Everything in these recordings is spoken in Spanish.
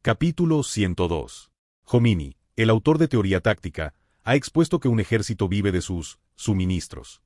Capítulo 102. Jomini, el autor de Teoría Táctica, ha expuesto que un ejército vive de sus suministros.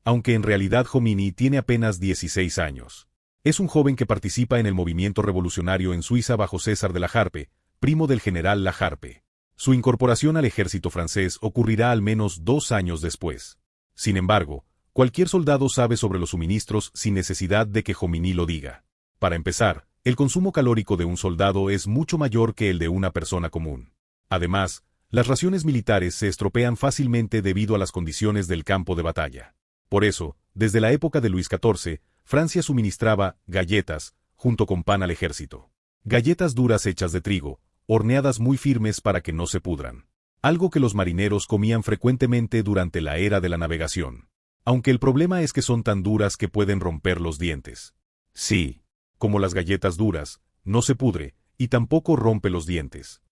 Aunque en realidad Jomini tiene apenas 16 años. Es un joven que participa en el movimiento revolucionario en Suiza bajo César de la Harpe, primo del general La Harpe. Su incorporación al ejército francés ocurrirá al menos 2 años después. Sin embargo, cualquier soldado sabe sobre los suministros sin necesidad de que Jomini lo diga. Para empezar, el consumo calórico de un soldado es mucho mayor que el de una persona común. Además, las raciones militares se estropean fácilmente debido a las condiciones del campo de batalla. Por eso, desde la época de Luis XIV, Francia suministraba galletas, junto con pan al ejército. Galletas duras hechas de trigo, horneadas muy firmes para que no se pudran. Algo que los marineros comían frecuentemente durante la era de la navegación. Aunque el problema es que son tan duras que pueden romper los dientes. Sí, como las galletas duras, no se pudre, y tampoco rompe los dientes.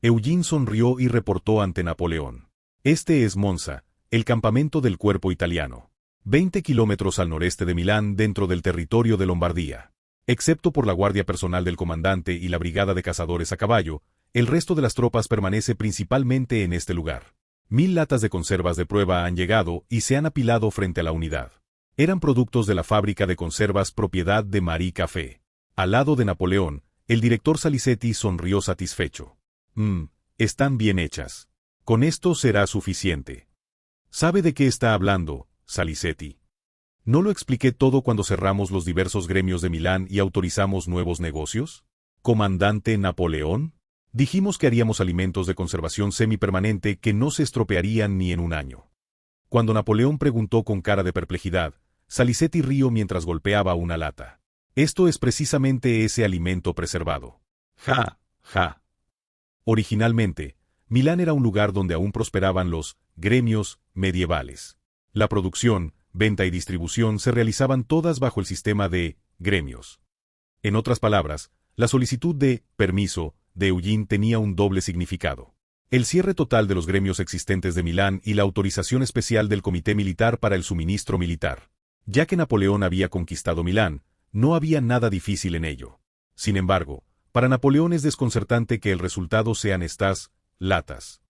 Eugene sonrió y reportó ante Napoleón. Este es Monza, el campamento del cuerpo italiano. 20 kilómetros al noreste de Milán dentro del territorio de Lombardía. Excepto por la guardia personal del comandante y la brigada de cazadores a caballo, el resto de las tropas permanece principalmente en este lugar. 1000 latas de conservas de prueba han llegado y se han apilado frente a la unidad. Eran productos de la fábrica de conservas propiedad de Marie Café. Al lado de Napoleón, el director Salicetti sonrió satisfecho. Están bien hechas. Con esto será suficiente. ¿Sabe de qué está hablando, Salicetti? ¿No lo expliqué todo cuando cerramos los diversos gremios de Milán y autorizamos nuevos negocios? ¿Comandante Napoleón? Dijimos que haríamos alimentos de conservación semipermanente que no se estropearían ni en un año. Cuando Napoleón preguntó con cara de perplejidad, Salicetti rió mientras golpeaba una lata. Esto es precisamente ese alimento preservado. Ja, ja. Originalmente, Milán era un lugar donde aún prosperaban los gremios medievales. La producción, venta y distribución se realizaban todas bajo el sistema de gremios. En otras palabras, la solicitud de permiso de Eugene tenía un doble significado. El cierre total de los gremios existentes de Milán y la autorización especial del Comité Militar para el suministro militar. Ya que Napoleón había conquistado Milán, no había nada difícil en ello. Sin embargo, para Napoleón es desconcertante que el resultado sean estas latas.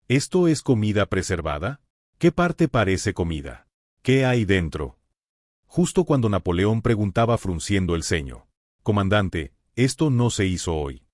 ¿Esto es comida preservada? ¿Qué parte parece comida? ¿Qué hay dentro? Justo cuando Napoleón preguntaba frunciendo el ceño. Comandante, esto no se hizo hoy.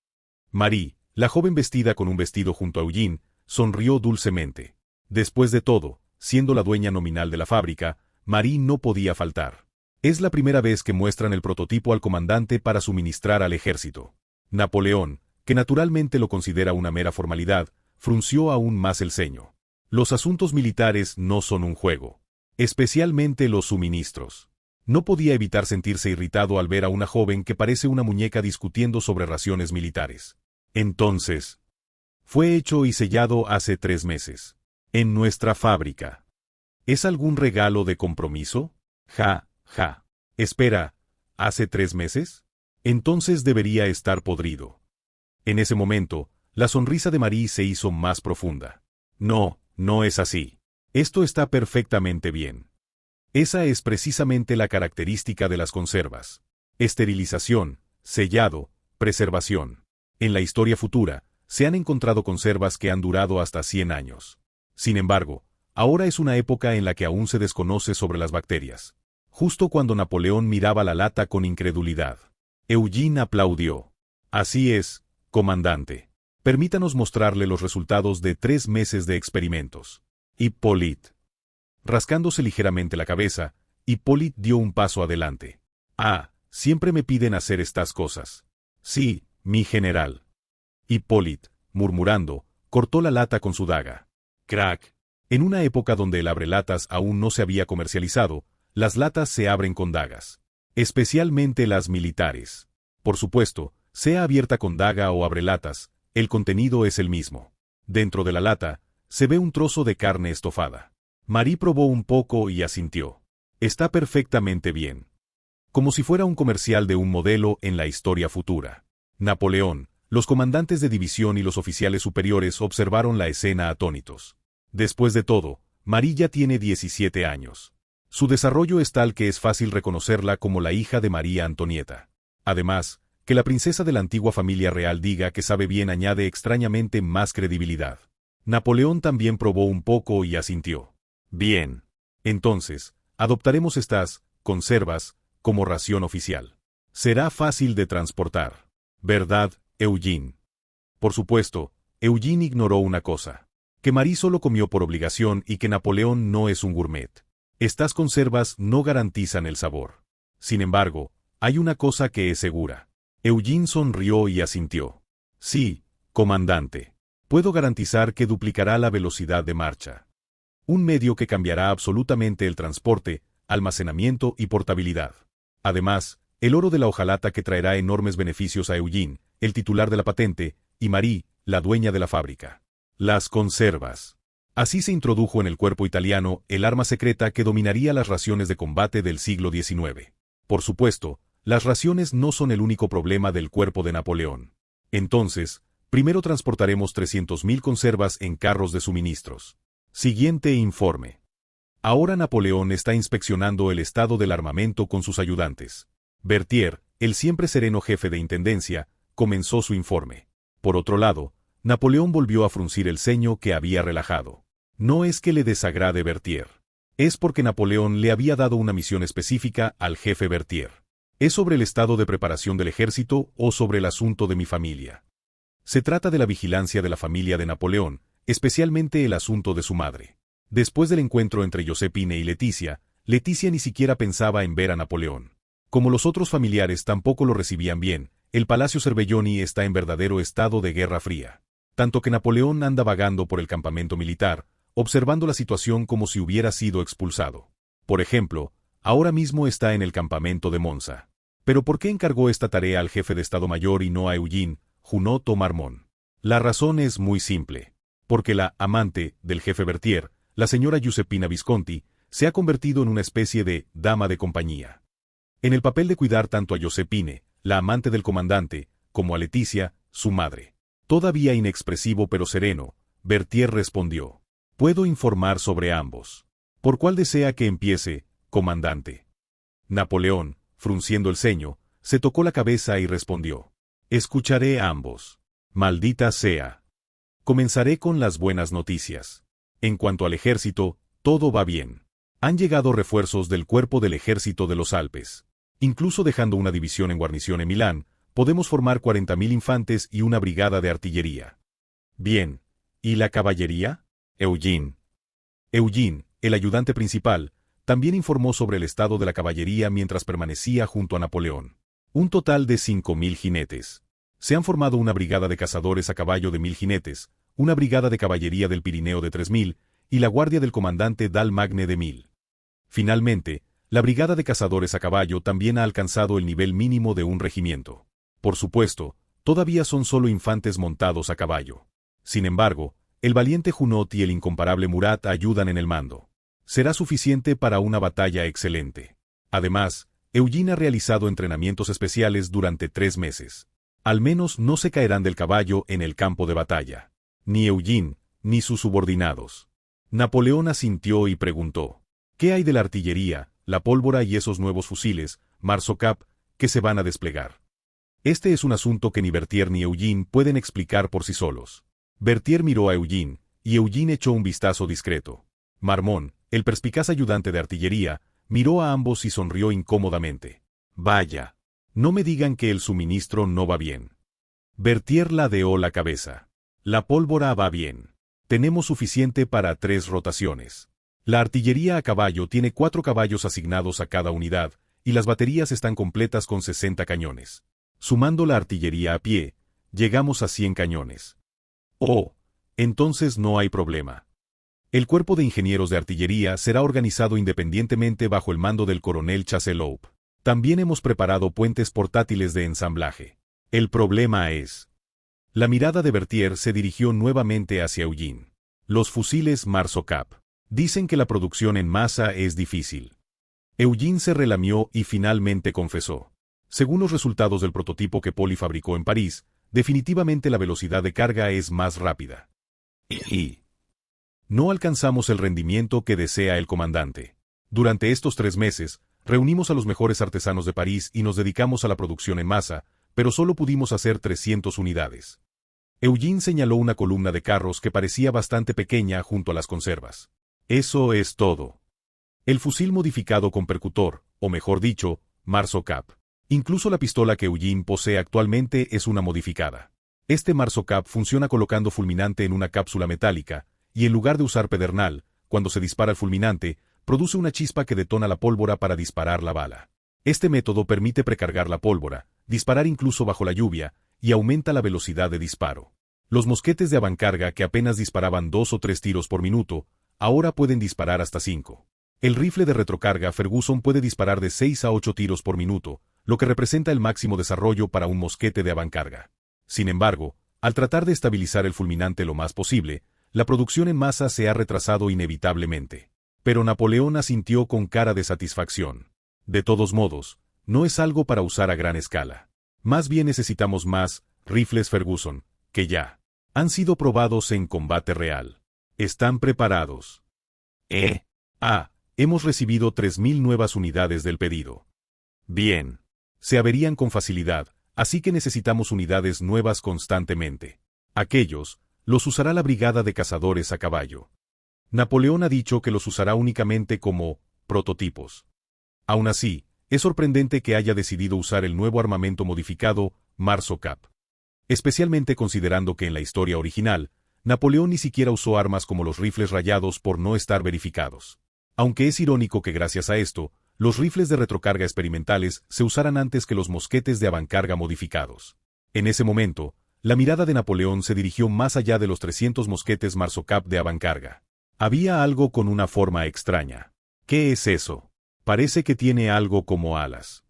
Marie, la joven vestida con un vestido junto a Eugene, sonrió dulcemente. Después de todo, siendo la dueña nominal de la fábrica, Marie no podía faltar. Es la primera vez que muestran el prototipo al comandante para suministrar al ejército. Napoleón, que naturalmente lo considera una mera formalidad, frunció aún más el ceño. Los asuntos militares no son un juego. Especialmente los suministros. No podía evitar sentirse irritado al ver a una joven que parece una muñeca discutiendo sobre raciones militares. Entonces, fue hecho y sellado hace 3 meses. En nuestra fábrica. ¿Es algún regalo de compromiso? Ja, ja. Espera, ¿hace 3 meses? Entonces debería estar podrido. En ese momento, la sonrisa de Marie se hizo más profunda. No, no es así. Esto está perfectamente bien. Esa es precisamente la característica de las conservas. Esterilización, sellado, preservación. En la historia futura, se han encontrado conservas que han durado hasta 100 años. Sin embargo, ahora es una época en la que aún se desconoce sobre las bacterias. Justo cuando Napoleón miraba la lata con incredulidad. Eugene aplaudió. Así es, comandante. Permítanos mostrarle los resultados de 3 meses de experimentos. Hippolyte. Rascándose ligeramente la cabeza, Hippolyte dio un paso adelante. Siempre me piden hacer estas cosas. Sí, mi general. Hippolyte, murmurando, cortó la lata con su daga. Crack. En una época donde el abrelatas aún no se había comercializado, las latas se abren con dagas. Especialmente las militares. Por supuesto, sea abierta con daga o abrelatas, el contenido es el mismo. Dentro de la lata, se ve un trozo de carne estofada. Marie probó un poco y asintió. Está perfectamente bien. Como si fuera un comercial de un modelo en la historia futura. Napoleón, los comandantes de división y los oficiales superiores observaron la escena atónitos. Después de todo, Marie ya tiene 17 años. Su desarrollo es tal que es fácil reconocerla como la hija de María Antonieta. Además, Que la princesa de la antigua familia real diga que sabe bien añade extrañamente más credibilidad. Napoleón también probó un poco y asintió. Bien. Entonces, adoptaremos estas conservas como ración oficial. Será fácil de transportar. ¿Verdad, Eugene? Por supuesto, Eugene ignoró una cosa. Que Marie solo comió por obligación y que Napoleón no es un gourmet. Estas conservas no garantizan el sabor. Sin embargo, hay una cosa que es segura. Eugene sonrió y asintió. Sí, comandante. Puedo garantizar que duplicará la velocidad de marcha. Un medio que cambiará absolutamente el transporte, almacenamiento y portabilidad. Además, el oro de la hojalata que traerá enormes beneficios a Eugene, el titular de la patente, y Marie, la dueña de la fábrica. Las conservas. Así se introdujo en el cuerpo italiano el arma secreta que dominaría las raciones de combate del siglo XIX. Por supuesto, las raciones no son el único problema del cuerpo de Napoleón. Entonces, primero transportaremos 300.000 conservas en carros de suministros. Siguiente informe. Ahora Napoleón está inspeccionando el estado del armamento con sus ayudantes. Berthier, el siempre sereno jefe de intendencia, comenzó su informe. Por otro lado, Napoleón volvió a fruncir el ceño que había relajado. No es que le desagrade Berthier. Es porque Napoleón le había dado una misión específica al jefe Berthier. ¿Es sobre el estado de preparación del ejército o sobre el asunto de mi familia? Se trata de la vigilancia de la familia de Napoleón, especialmente el asunto de su madre. Después del encuentro entre Josephine y Leticia, Leticia ni siquiera pensaba en ver a Napoleón. Como los otros familiares tampoco lo recibían bien, el Palacio Cervelloni está en verdadero estado de guerra fría. Tanto que Napoleón anda vagando por el campamento militar, observando la situación como si hubiera sido expulsado. Por ejemplo, ahora mismo está en el campamento de Monza. ¿Pero por qué encargó esta tarea al jefe de Estado Mayor y no a Eugene, Junot o Marmont? La razón es muy simple. Porque la amante del jefe Berthier, la señora Giuseppina Visconti, se ha convertido en una especie de dama de compañía. En el papel de cuidar tanto a Josephine, la amante del comandante, como a Leticia, su madre. Todavía inexpresivo pero sereno, Berthier respondió. Puedo informar sobre ambos. ¿Por cuál desea que empiece, comandante? Napoleón, frunciendo el ceño, se tocó la cabeza y respondió. Escucharé a ambos. Maldita sea. Comenzaré con las buenas noticias. En cuanto al ejército, todo va bien. Han llegado refuerzos del cuerpo del ejército de los Alpes. Incluso dejando una división en guarnición en Milán, podemos formar 40.000 infantes y una brigada de artillería. Bien. ¿Y la caballería? Eugene. Eugene, el ayudante principal, también informó sobre el estado de la caballería mientras permanecía junto a Napoleón. Un total de 5.000 jinetes. Se han formado una brigada de cazadores a caballo de 1.000 jinetes, una brigada de caballería del Pirineo de 3.000 y la guardia del comandante Dalmagne de 1.000. Finalmente, la brigada de cazadores a caballo también ha alcanzado el nivel mínimo de un regimiento. Por supuesto, todavía son solo infantes montados a caballo. Sin embargo, el valiente Junot y el incomparable Murat ayudan en el mando. Será suficiente para una batalla excelente. Además, Eugene ha realizado entrenamientos especiales durante 3 meses. Al menos no se caerán del caballo en el campo de batalla. Ni Eugene, ni sus subordinados. Napoleón asintió y preguntó. ¿Qué hay de la artillería, la pólvora y esos nuevos fusiles, Marsocap, que se van a desplegar? Este es un asunto que ni Berthier ni Eugene pueden explicar por sí solos. Berthier miró a Eugene, y Eugene echó un vistazo discreto. Marmont, el perspicaz ayudante de artillería, miró a ambos y sonrió incómodamente. Vaya. No me digan que el suministro no va bien. Berthier ladeó la cabeza. La pólvora va bien. Tenemos suficiente para 3 rotaciones. La artillería a caballo tiene 4 caballos asignados a cada unidad, y las baterías están completas con 60 cañones. Sumando la artillería a pie, llegamos a 100 cañones. Oh, entonces no hay problema. El cuerpo de ingenieros de artillería será organizado independientemente bajo el mando del coronel Chasseloup. También hemos preparado puentes portátiles de ensamblaje. El problema es... La mirada de Berthier se dirigió nuevamente hacia Eugene. Los fusiles Marsocap. Dicen que la producción en masa es difícil. Eugene se relamió y finalmente confesó. Según los resultados del prototipo que Poli fabricó en París, definitivamente la velocidad de carga es más rápida. Y no alcanzamos el rendimiento que desea el comandante. Durante estos 3 meses, reunimos a los mejores artesanos de París y nos dedicamos a la producción en masa, pero solo pudimos hacer 300 unidades. Eugene señaló una columna de carros que parecía bastante pequeña junto a las conservas. Eso es todo. El fusil modificado con percutor, o mejor dicho, Marso Cap. Incluso la pistola que Eugene posee actualmente es una modificada. Este Marso Cap funciona colocando fulminante en una cápsula metálica, y en lugar de usar pedernal, cuando se dispara el fulminante, produce una chispa que detona la pólvora para disparar la bala. Este método permite precargar la pólvora, disparar incluso bajo la lluvia, y aumenta la velocidad de disparo. Los mosquetes de avancarga que apenas disparaban 2 o 3 tiros por minuto, ahora pueden disparar hasta 5. El rifle de retrocarga Ferguson puede disparar de 6 a 8 tiros por minuto, lo que representa el máximo desarrollo para un mosquete de avancarga. Sin embargo, al tratar de estabilizar el fulminante lo más posible, la producción en masa se ha retrasado inevitablemente. Pero Napoleón asintió con cara de satisfacción. De todos modos, no es algo para usar a gran escala. Más bien necesitamos más rifles Ferguson, que ya han sido probados en combate real. ¿Están preparados? Hemos recibido 3.000 nuevas unidades del pedido. Bien. Se averían con facilidad, así que necesitamos unidades nuevas constantemente. Aquellos los usará la brigada de cazadores a caballo. Napoleón ha dicho que los usará únicamente como prototipos. Aún así, es sorprendente que haya decidido usar el nuevo armamento modificado, Marso Cap. Especialmente considerando que en la historia original, Napoleón ni siquiera usó armas como los rifles rayados por no estar verificados. Aunque es irónico que gracias a esto, los rifles de retrocarga experimentales se usaran antes que los mosquetes de avancarga modificados. En ese momento, la mirada de Napoleón se dirigió más allá de los 300 mosquetes Marso Cap de avancarga. Había algo con una forma extraña. ¿Qué es eso? Parece que tiene algo como alas.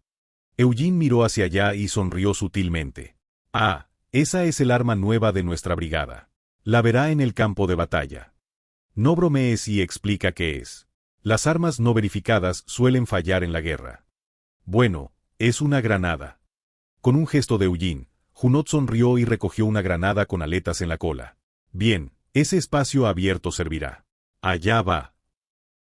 Eugene miró hacia allá y sonrió sutilmente. Esa es el arma nueva de nuestra brigada. La verá en el campo de batalla. No bromees y explica qué es. Las armas no verificadas suelen fallar en la guerra. Bueno, es una granada. Con un gesto de Eugene, Junot sonrió y recogió una granada con aletas en la cola. Bien, ese espacio abierto servirá. Allá va.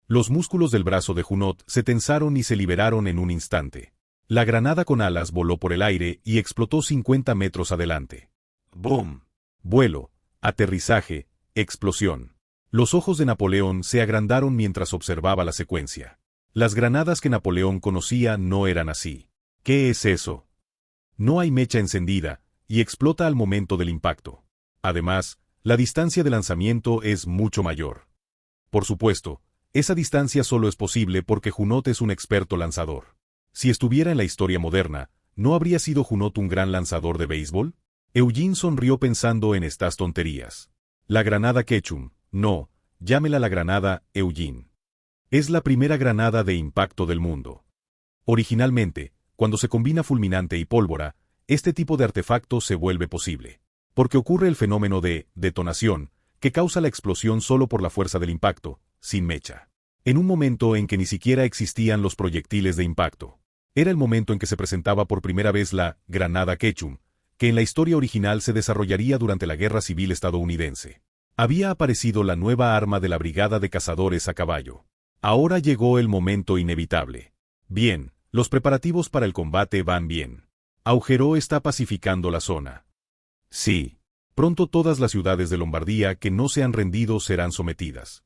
Los músculos del brazo de Junot se tensaron y se liberaron en un instante. La granada con alas voló por el aire y explotó 50 metros adelante. ¡Boom! Vuelo, aterrizaje, explosión. Los ojos de Napoleón se agrandaron mientras observaba la secuencia. Las granadas que Napoleón conocía no eran así. ¿Qué es eso? No hay mecha encendida, y explota al momento del impacto. Además, la distancia de lanzamiento es mucho mayor. Por supuesto, esa distancia solo es posible porque Junot es un experto lanzador. Si estuviera en la historia moderna, ¿no habría sido Junot un gran lanzador de béisbol? Eugene sonrió pensando en estas tonterías. La granada Ketchum, no, llámela la granada Eugene. Es la primera granada de impacto del mundo. Originalmente, cuando se combina fulminante y pólvora, este tipo de artefacto se vuelve posible. Porque ocurre el fenómeno de detonación, que causa la explosión solo por la fuerza del impacto, sin mecha. En un momento en que ni siquiera existían los proyectiles de impacto. Era el momento en que se presentaba por primera vez la granada Ketchum, que en la historia original se desarrollaría durante la Guerra Civil estadounidense. Había aparecido la nueva arma de la brigada de cazadores a caballo. Ahora llegó el momento inevitable. Bien, los preparativos para el combate van bien. Augereau está pacificando la zona. Sí. Pronto todas las ciudades de Lombardía que no se han rendido serán sometidas.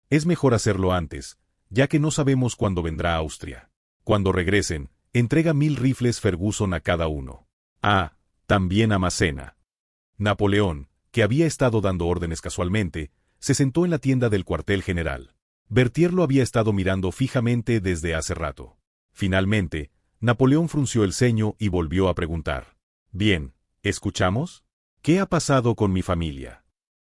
Es mejor hacerlo antes, ya que no sabemos cuándo vendrá Austria. Cuando regresen, entrega 1.000 rifles Ferguson a cada uno. También a Massena. Napoleón, que había estado dando órdenes casualmente, se sentó en la tienda del cuartel general. Berthier lo había estado mirando fijamente desde hace rato. Finalmente, Napoleón frunció el ceño y volvió a preguntar. Bien, ¿escuchamos? ¿Qué ha pasado con mi familia?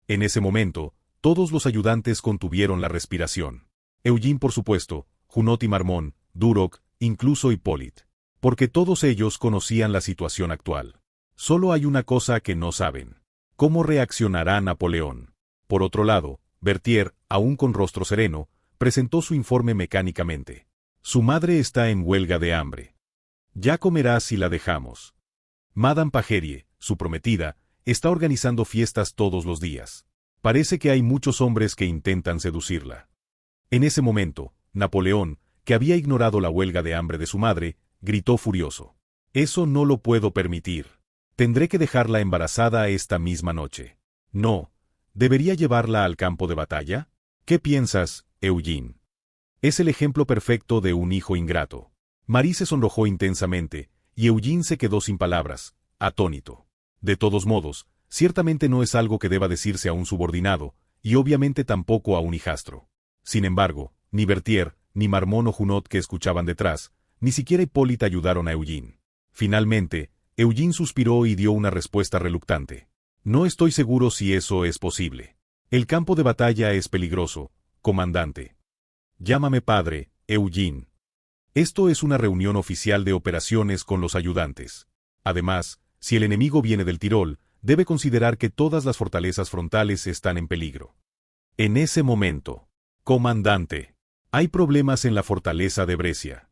En ese momento, todos los ayudantes contuvieron la respiración. Eugene, por supuesto, Junot y Marmont, Duroc, incluso Hippolyte. Porque todos ellos conocían la situación actual. Solo hay una cosa que no saben. ¿Cómo reaccionará Napoleón? Por otro lado, Berthier, aún con rostro sereno, presentó su informe mecánicamente. Su madre está en huelga de hambre. Ya comerá si la dejamos. Madame Pagerie, su prometida, está organizando fiestas todos los días. Parece que hay muchos hombres que intentan seducirla. En ese momento, Napoleón, que había ignorado la huelga de hambre de su madre, gritó furioso. Eso no lo puedo permitir. Tendré que dejarla embarazada esta misma noche. No. ¿Debería llevarla al campo de batalla? ¿Qué piensas, Eugene? Es el ejemplo perfecto de un hijo ingrato. Marie se sonrojó intensamente, y Eugene se quedó sin palabras, atónito. De todos modos, ciertamente no es algo que deba decirse a un subordinado, y obviamente tampoco a un hijastro. Sin embargo, ni Berthier, ni Marmont o Junot que escuchaban detrás, ni siquiera Hipólita ayudaron a Eugene. Finalmente, Eugene suspiró y dio una respuesta reluctante. No estoy seguro si eso es posible. El campo de batalla es peligroso, comandante. Llámame padre, Eugene. Esto es una reunión oficial de operaciones con los ayudantes. Además, si el enemigo viene del Tirol, debe considerar que todas las fortalezas frontales están en peligro. En ese momento, comandante, hay problemas en la fortaleza de Brescia.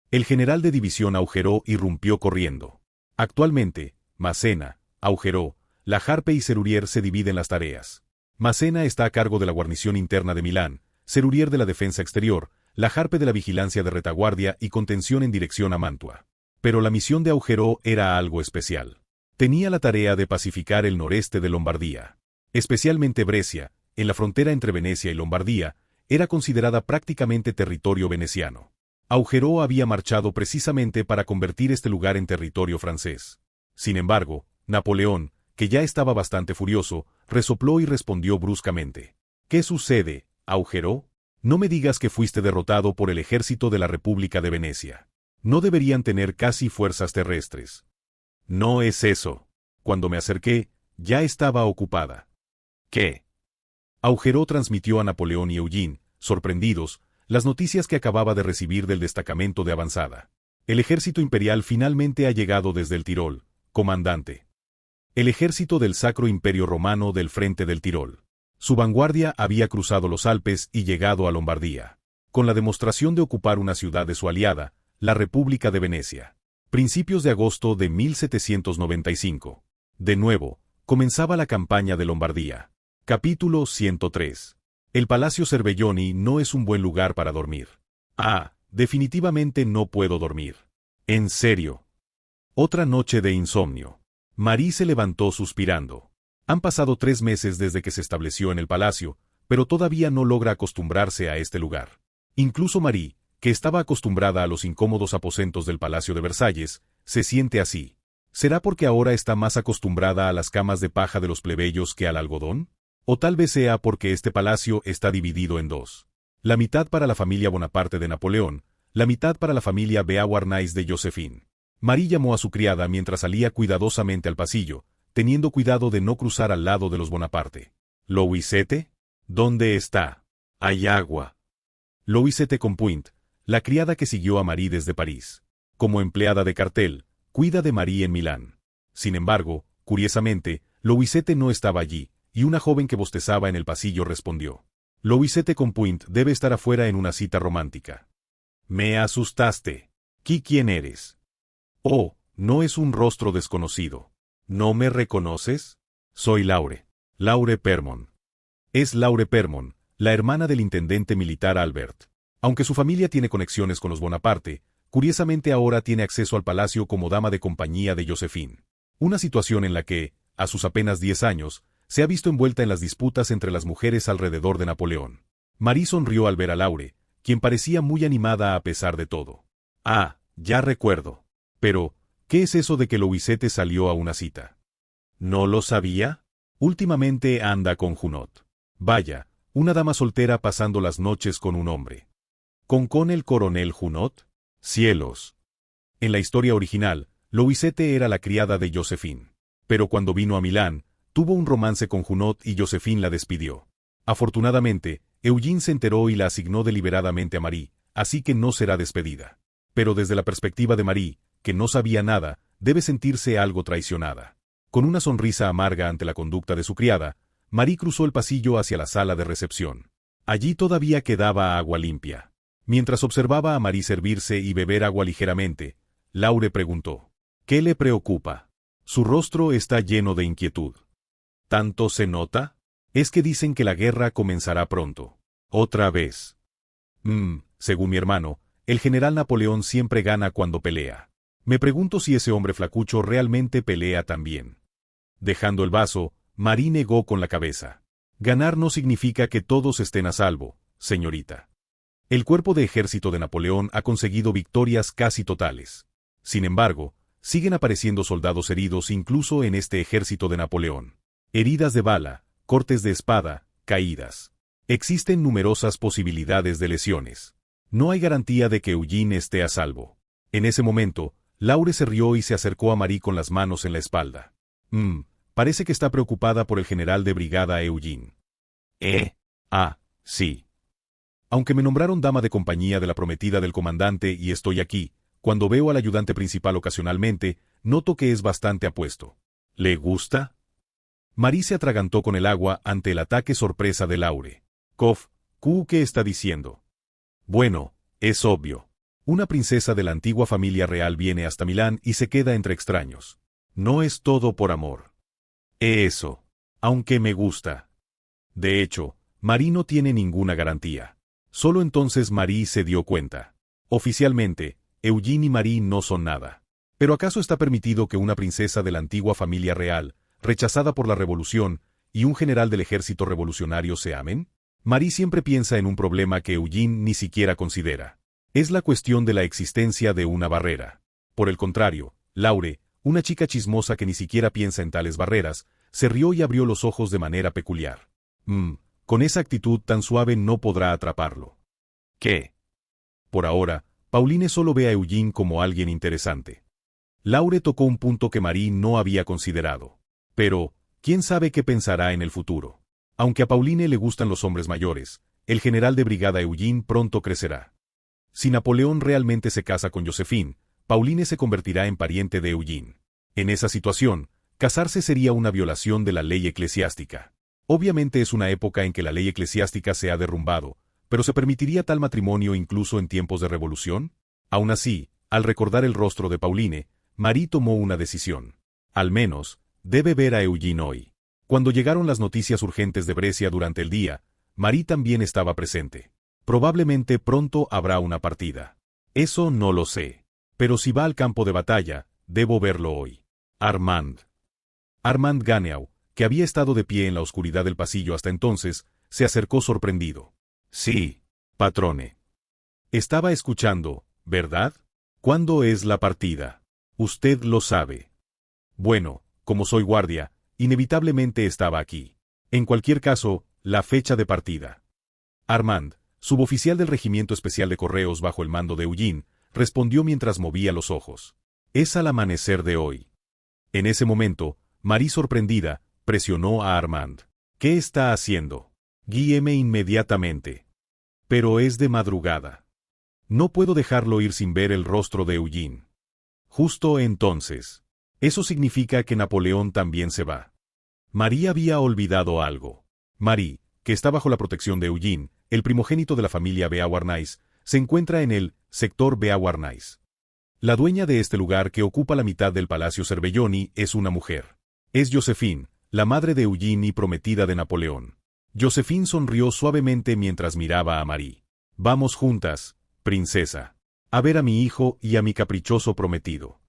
El general de división Augereau irrumpió corriendo. Actualmente, Massena, Augereau, La Harpe y Serurier se dividen las tareas. Massena está a cargo de la guarnición interna de Milán, Serurier de la defensa exterior, La Harpe de la vigilancia de retaguardia y contención en dirección a Mantua. Pero la misión de Augereau era algo especial. Tenía la tarea de pacificar el noreste de Lombardía. Especialmente Brescia, en la frontera entre Venecia y Lombardía, era considerada prácticamente territorio veneciano. Augereau había marchado precisamente para convertir este lugar en territorio francés. Sin embargo, Napoleón, que ya estaba bastante furioso, resopló y respondió bruscamente. ¿Qué sucede, Augereau? No me digas que fuiste derrotado por el ejército de la República de Venecia. No deberían tener casi fuerzas terrestres. No es eso. Cuando me acerqué, ya estaba ocupada. ¿Qué? Augereau transmitió a Napoleón y Eugene, sorprendidos, las noticias que acababa de recibir del destacamento de avanzada. El ejército imperial finalmente ha llegado desde el Tirol, comandante. El ejército del Sacro Imperio Romano del frente del Tirol. Su vanguardia había cruzado los Alpes y llegado a Lombardía, con la demostración de ocupar una ciudad de su aliada, la República de Venecia. Principios de agosto de 1795. De nuevo, comenzaba la campaña de Lombardía. Capítulo 103. El Palacio Cervelloni no es un buen lugar para dormir. Definitivamente no puedo dormir. En serio. Otra noche de insomnio. Marie se levantó suspirando. Han pasado 3 meses desde que se estableció en el palacio, pero todavía no logra acostumbrarse a este lugar. Incluso Marie, que estaba acostumbrada a los incómodos aposentos del Palacio de Versalles, se siente así. ¿Será porque ahora está más acostumbrada a las camas de paja de los plebeyos que al algodón? O tal vez sea porque este palacio está dividido en dos. La mitad para la familia Bonaparte de Napoleón, la mitad para la familia Beauharnais de Josephine. Marie llamó a su criada mientras salía cuidadosamente al pasillo, teniendo cuidado de no cruzar al lado de los Bonaparte. ¿Louisette? ¿Dónde está? Hay agua. Louisette Compuint, la criada que siguió a Marie desde París. Como empleada de cartel, cuida de Marie en Milán. Sin embargo, curiosamente, Louisette no estaba allí, y una joven que bostezaba en el pasillo respondió. Louisette Compuint debe estar afuera en una cita romántica. Me asustaste. ¿Quién eres? Oh, no es un rostro desconocido. ¿No me reconoces? Soy Laure. Laure Permon. Es Laure Permon, la hermana del intendente militar Albert. Aunque su familia tiene conexiones con los Bonaparte, curiosamente ahora tiene acceso al palacio como dama de compañía de Josephine. Una situación en la que, a sus apenas 10 años, se ha visto envuelta en las disputas entre las mujeres alrededor de Napoleón. Marie sonrió al ver a Laure, quien parecía muy animada a pesar de todo. Ya recuerdo. Pero, ¿qué es eso de que Louisette salió a una cita? ¿No lo sabía? Últimamente anda con Junot. Vaya, una dama soltera pasando las noches con un hombre. ¿Con el coronel Junot? Cielos. En la historia original, Louisette era la criada de Josephine. Pero cuando vino a Milán, tuvo un romance con Junot y Josephine la despidió. Afortunadamente, Eugene se enteró y la asignó deliberadamente a Marie, así que no será despedida. Pero desde la perspectiva de Marie, que no sabía nada, debe sentirse algo traicionada. Con una sonrisa amarga ante la conducta de su criada, Marie cruzó el pasillo hacia la sala de recepción. Allí todavía quedaba agua limpia. Mientras observaba a Marie servirse y beber agua ligeramente, Laure preguntó, ¿qué le preocupa? Su rostro está lleno de inquietud. ¿Tanto se nota? Es que dicen que la guerra comenzará pronto. ¿Otra vez? Según mi hermano, el general Napoleón siempre gana cuando pelea. Me pregunto si ese hombre flacucho realmente pelea tan bien. Dejando el vaso, Marie negó con la cabeza. Ganar no significa que todos estén a salvo, señorita. El cuerpo de ejército de Napoleón ha conseguido victorias casi totales. Sin embargo, siguen apareciendo soldados heridos incluso en este ejército de Napoleón. Heridas de bala, cortes de espada, caídas. Existen numerosas posibilidades de lesiones. No hay garantía de que Eugene esté a salvo. En ese momento, Laure se rió y se acercó a Marie con las manos en la espalda. Parece que está preocupada por el general de brigada Eugene. Sí. Aunque me nombraron dama de compañía de la prometida del comandante y estoy aquí, cuando veo al ayudante principal ocasionalmente, noto que es bastante apuesto. ¿Le gusta? Marie se atragantó con el agua ante el ataque sorpresa de Laure. ¿Qué está diciendo? Bueno, es obvio. Una princesa de la antigua familia real viene hasta Milán y se queda entre extraños. No es todo por amor. Eso. Aunque me gusta. De hecho, Marie no tiene ninguna garantía. Solo entonces Marie se dio cuenta. Oficialmente, Eugene y Marie no son nada. ¿Pero acaso está permitido que una princesa de la antigua familia real, rechazada por la revolución, y un general del ejército revolucionario se amen? Marie siempre piensa en un problema que Eugene ni siquiera considera. Es la cuestión de la existencia de una barrera. Por el contrario, Laure, una chica chismosa que ni siquiera piensa en tales barreras, se rió y abrió los ojos de manera peculiar. Con esa actitud tan suave no podrá atraparlo. ¿Qué? Por ahora, Pauline solo ve a Eugene como alguien interesante. Laure tocó un punto que Marie no había considerado. Pero, ¿quién sabe qué pensará en el futuro? Aunque a Pauline le gustan los hombres mayores, el general de brigada Eugene pronto crecerá. Si Napoleón realmente se casa con Josephine, Pauline se convertirá en pariente de Eugene. En esa situación, casarse sería una violación de la ley eclesiástica. Obviamente es una época en que la ley eclesiástica se ha derrumbado, pero ¿se permitiría tal matrimonio incluso en tiempos de revolución? Aún así, al recordar el rostro de Pauline, Marie tomó una decisión. Al menos, debe ver a Eugene hoy. Cuando llegaron las noticias urgentes de Brescia durante el día, Marie también estaba presente. Probablemente pronto habrá una partida. Eso no lo sé. Pero si va al campo de batalla, debo verlo hoy. Armand Ganeau, que había estado de pie en la oscuridad del pasillo hasta entonces, se acercó sorprendido. Sí, patrone. Estaba escuchando, ¿verdad? ¿Cuándo es la partida? Usted lo sabe. Bueno, como soy guardia, inevitablemente estaba aquí. En cualquier caso, la fecha de partida. Armand, suboficial del Regimiento Especial de Correos bajo el mando de Eugene, respondió mientras movía los ojos. Es al amanecer de hoy. En ese momento, Marie, sorprendida, presionó a Armand. ¿Qué está haciendo? Guíeme inmediatamente. Pero es de madrugada. No puedo dejarlo ir sin ver el rostro de Eugene. Justo entonces. Eso significa que Napoleón también se va. Marie había olvidado algo. Marie, que está bajo la protección de Eugene, el primogénito de la familia Beauharnais, se encuentra en el sector Beauharnais. La dueña de este lugar, que ocupa la mitad del Palacio Cervelloni, es una mujer. Es Josephine, la madre de Eugene y prometida de Napoleón. Josephine sonrió suavemente mientras miraba a Marie. Vamos juntas, princesa. A ver a mi hijo y a mi caprichoso prometido.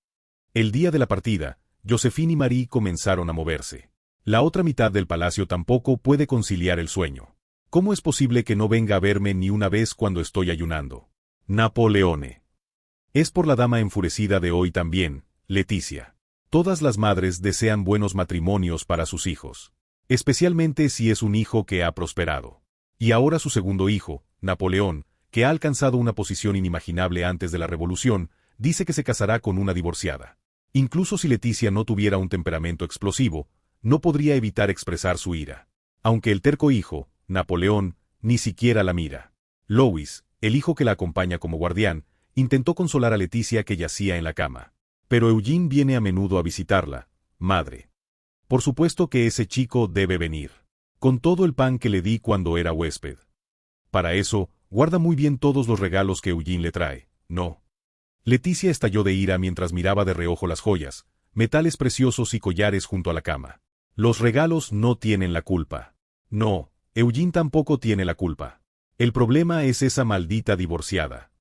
El día de la partida, Josephine y Marie comenzaron a moverse. La otra mitad del palacio tampoco puede conciliar el sueño. ¿Cómo es posible que no venga a verme ni una vez cuando estoy ayunando? Napoleone. Es por la dama enfurecida de hoy también, Leticia. Todas las madres desean buenos matrimonios para sus hijos. Especialmente si es un hijo que ha prosperado. Y ahora su segundo hijo, Napoleón, que ha alcanzado una posición inimaginable antes de la revolución, dice que se casará con una divorciada. Incluso si Leticia no tuviera un temperamento explosivo, no podría evitar expresar su ira. Aunque el terco hijo, Napoleón, ni siquiera la mira. Louis, el hijo que la acompaña como guardián, intentó consolar a Leticia, que yacía en la cama. Pero Eugene viene a menudo a visitarla, madre. Por supuesto que ese chico debe venir. Con todo el pan que le di cuando era huésped. Para eso, guarda muy bien todos los regalos que Eugene le trae, ¿no? Leticia estalló de ira mientras miraba de reojo las joyas, metales preciosos y collares junto a la cama. Los regalos no tienen la culpa. No, Eugene tampoco tiene la culpa. El problema es esa maldita divorciada.